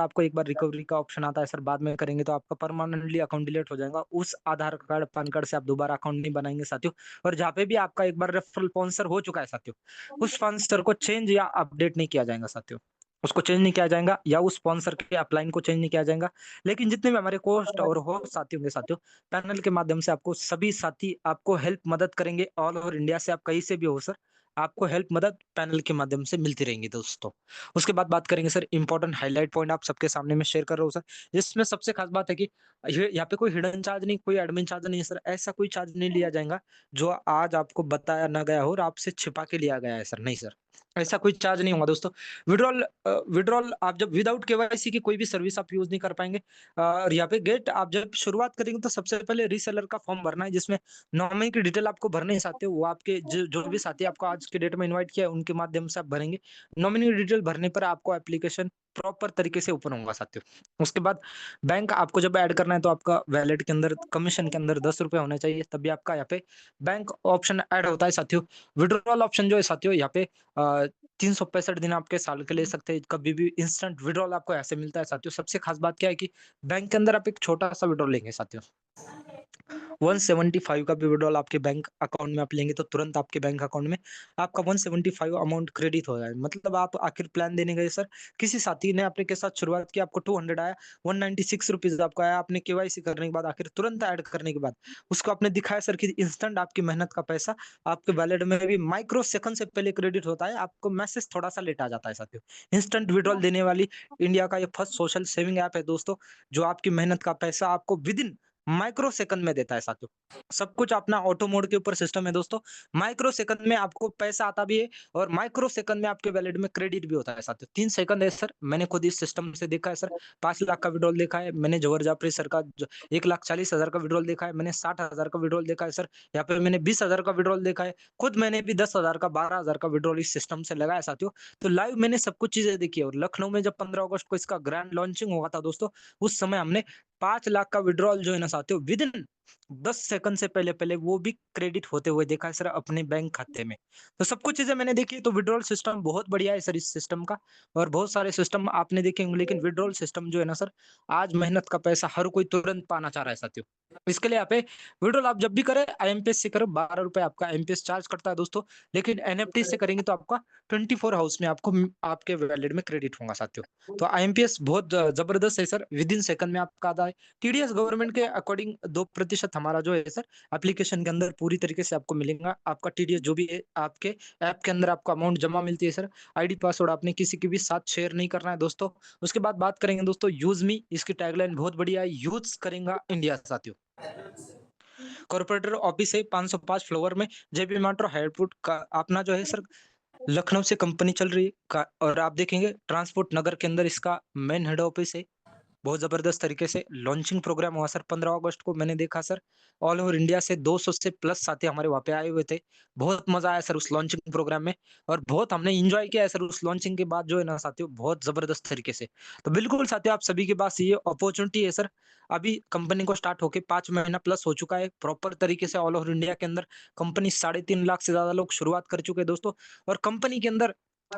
आपको एक बार रिकवरी का ऑप्शन आता है सर, बाद में करेंगे तो आपका परमानेंटली अकाउंट डिलीट हो जाएगा। उस आधार कार्ड, पैन कार्ड से आप दोबारा अकाउंट नहीं बनाएँगे साथियों। और जहाँ पे भी आपका एक बार रेफरल स्पॉन्सर हो चुका है साथियों, उस स्पॉन्सर को चेंज या अपडेट नहीं किया जाएगा साथियों। उसको चेंज नहीं किया जाएगा या उस स्पॉन्सर के अपलाइन को चेंज नहीं किया जाएगा। लेकिन जितने भी हमारे कोस्ट और होस्ट साथी होंगे साथियों, पैनल के माध्यम से आपको सभी साथी आपको हेल्प मदद करेंगे। ऑल ओवर इंडिया से आप कहीं से भी हो सर, आपको हेल्प मदद पैनल के माध्यम से मिलती रहेंगी दोस्तों। उसके बाद बात करेंगे सर, इंपॉर्टेंट हाइलाइट पॉइंट आप सबके सामने मैं शेयर कर रहा हूँ सर। जिसमें सबसे खास बात है कि ये यहाँ पे कोई हिडन चार्ज नहीं, कोई एडमिन चार्ज नहीं है सर। ऐसा कोई चार्ज नहीं लिया जाएगा जो आज आपको बताया ना गया हो और आपसे छिपा के लिया गया है सर, नहीं सर। ऐसा कोई चार्ज नहीं होगा दोस्तों। विड्रॉल आप जब विदाउट केवाईसी की कोई भी सर्विस आप यूज नहीं कर पाएंगे। और यहाँ पे गेट आप जब शुरुआत करेंगे तो सबसे पहले रीसेलर का फॉर्म भरना है, जिसमें नॉमिनी की डिटेल आपको भरने ही साथी हो, वो आपके जो भी साथी आपको आज के डेट में इनवाइट किया है उनके माध्यम से आप भरेंगे। नॉमिनी डिटेल भरने पर आपको एप्लीकेशन प्रॉपर तरीके से ओपन होगा साथियों। उसके बाद बैंक आपको जब ऐड करना है तो आपका वैलेट के अंदर कमीशन के अंदर 10 रुपए होने चाहिए, तभी आपका यहाँ पे बैंक ऑप्शन ऐड होता है साथियों। विड्रॉल ऑप्शन जो है साथियों, यहाँ पे 365 दिन आपके साल के ले सकते हैं, कभी भी इंस्टेंट विड्रॉल आपको ऐसे मिलता है साथियों। सबसे खास बात क्या है कि बैंक के अंदर आप एक छोटा सा विड्रॉल लेंगे साथियों, 175 का भी विड्रॉल आपके बैंक अकाउंट में आप लेंगे तो तुरंत आपके बैंक अकाउंट में आपका 175 अमाउंट क्रेडिट हो जाए। मतलब आप आखिर प्लान देने गए सर, किसी साथी ने आपके के साथ शुरुआत की, आपको 200 आया, 196 रुपीज आपको आया, आपने केवाईसी करने के बाद आखिर तुरंत ऐड करने के बाद उसको आपने दिखाया सर कि इंस्टेंट आपकी मेहनत का पैसा आपके वैलेट में भी माइक्रो सेकंड से पहले क्रेडिट होता है। आपको मैसेज थोड़ा सा लेट आ जाता है साथियों। इंस्टेंट विड्रॉल देने वाली इंडिया का ये फर्स्ट सोशल सेविंग ऐप है दोस्तों, जो आपकी मेहनत का पैसा आपको विद इन माइक्रो सेकंड में देता है साथियों। सब कुछ अपना ऑटो मोड के ऊपर सिस्टम है दोस्तों। माइक्रो सेकंड में आपको पैसा आता भी है और माइक्रो सेकंड में आपके वैलेट में क्रेडिट भी होता है साथियों। 3 सेकंड है सर, मैंने खुद इस सिस्टम से देखा है सर। 5 लाख का विड्रॉल देखा है मैंने, जवर जाफरी सर का 1,40,000 का विड्रॉल देखा है मैंने, 60,000 का विड्रॉल देखा है सर। यहाँ पे मैंने 20,000 का विड्रॉल देखा है, खुद मैंने भी 10,000 का, 12,000 का विड्रॉल इस सिस्टम से लगाया साथियों। तो लाइव मैंने सब कुछ चीजें देखी है। और लखनऊ में जब 15 अगस्त को इसका ग्रैंड लॉन्चिंग हुआ था दोस्तों, उस समय हमने 5 लाख का विड्रॉल जो है ना साथियों, विद इन 10 सेकंड से पहले पहले वो भी क्रेडिट होते हुए देखा है सर अपने बैंक खाते में। तो सब कुछ चीजें मैंने देखी है। तो विड्रॉल सिस्टम बहुत बढ़िया है सर इस सिस्टम का। और बहुत सारे सिस्टम आपने देखे होंगे, लेकिन विड्रॉल सिस्टम जो है ना सर, आज मेहनत का पैसा हर कोई तुरंत पाना चाह रहा है साथियों। इसके लिए यहाँ पे विड्रॉल आप जब भी करें आईएमपीएस से करो, 12 रुपए आपका आईएमपीएस चार्ज करता है दोस्तों। लेकिन एनएफटी से करेंगे तो आपका 24 हाउस में आपको आपके वैलेट में क्रेडिट होगा साथियों। तो आईएमपीएस बहुत जबरदस्त है सर, विद इन सेकंड में आपका आता है। टीडीएस गवर्नमेंट के अकॉर्डिंग 2% हमारा जो है सर एप्लीकेशन के अंदर पूरी तरीके से आपको मिलेगा। आपका टीडीएस जो भी है आपके ऐप के अंदर आपको अमाउंट जमा मिलती है सर। आईडी पासवर्ड आपने किसी के भी साथ शेयर नहीं करना है दोस्तों। उसके बाद बात करेंगे दोस्तों यूज मी, इसकी टैगलाइन बहुत बढ़िया है, यूज करेगा इंडिया साथियों। कॉर्पोरेटर ऑफिस है 505 फ्लोर में, जेबी मेट्रो एयरपोर्ट का अपना जो है सर, लखनऊ से कंपनी चल रही है और आप देखेंगे ट्रांसपोर्ट नगर के अंदर इसका मेन हेड ऑफिस है। बहुत जबरदस्त तरीके से लॉन्चिंग प्रोग्राम हुआ सर। 15 अगस्त को मैंने देखा सर, ऑल ओवर इंडिया से 200 से प्लस साथी हमारे वहाँ पे आए हुए थे। बहुत मजा आया सर उस लॉन्चिंग प्रोग्राम में, और बहुत हमने एंजॉय किया है सर उस लॉन्चिंग के बाद जो है ना साथियों, बहुत जबरदस्त तरीके से। तो बिल्कुल साथियों, आप सभी के पास ये अपॉर्चुनिटी है सर। अभी कंपनी को स्टार्ट होके 5 महीना प्लस हो चुका है प्रॉपर तरीके से। ऑल ओवर इंडिया के अंदर कंपनी 3.5 लाख से ज्यादा लोग शुरुआत कर चुके हैं दोस्तों। और कंपनी के अंदर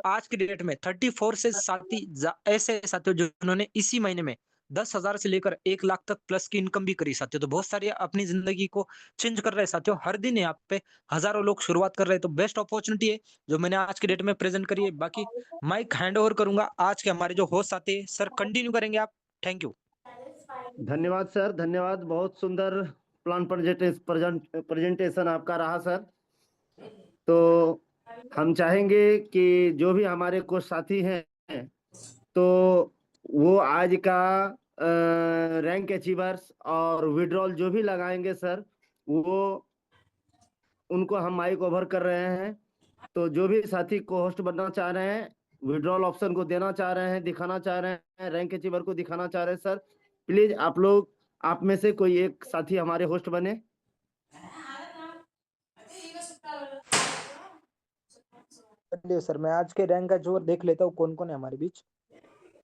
आज की डेट में 34 से साथी ऐसे साथियों जिन्होंने इसी महीने में 10,000 से लेकर 1 लाख तक प्लस की इनकम भी करी साथियों। तो बहुत सारी अपनी जिंदगी को चेंज कर रहे हैं साथियों। हर दिन यहाँ पे हजारों लोग शुरुआत कर रहे हैं। तो बेस्ट अपॉर्चुनिटी है जो मैंने आज की डेट में प्रेजेंट करी है। बाकी माइक हैंड ओवर करूंगा आज के हमारे जो होस्ट साथी है सर, कंटिन्यू करेंगे आप। Thank you. धन्यवाद सर, धन्यवाद। बहुत सुंदर प्लान प्रेजेंटेशन आपका रहा सर। तो हम चाहेंगे कि जो भी हमारे कुछ साथी हैं, तो वो आज का रैंक अचीवर्स और विड्रॉल जो भी लगाएंगे सर, वो उनको हम माइक ओवर कर रहे हैं। तो जो भी साथी को होस्ट बनना चाह रहे हैं, विड्रॉल ऑप्शन को देना चाह रहे हैं, दिखाना चाह रहे हैं, रैंक अचीवर को दिखाना चाह रहे हैं सर, प्लीज आप में से कोई एक साथी हमारे होस्ट बने। चलिए सर, मैं आज के रैंक का जो देख लेता हूँ कौन कौन है हमारे बीच।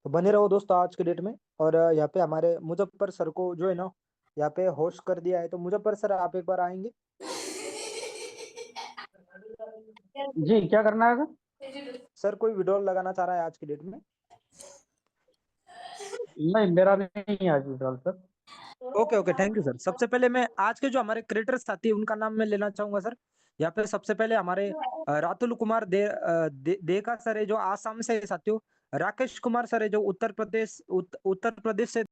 तो बने रहो दोस्तों आज के डेट में। और यहाँ पे हमारे मुजफ्फर सर को जो है ना यहाँ पे होस्ट कर दिया है। तो मुजफ्फर सर, आप एक बार आएंगे? जी, क्या करना है? सर कोई विड्रॉल लगाना चाह रहा है आज की डेट में? नहीं, मेरा नहीं है आज withdrawal sir. Okay okay, thank you sir. सबसे पहले मैं आज के जो हमारे क्रिएटर्स साथी हैं उनका नाम मैं लेना चाहूंगा सर। यहाँ पे सबसे पहले हमारे रातुल कुमार देका सर है जो आसाम से है साथियों। राकेश कुमार सर है जो उत्तर प्रदेश से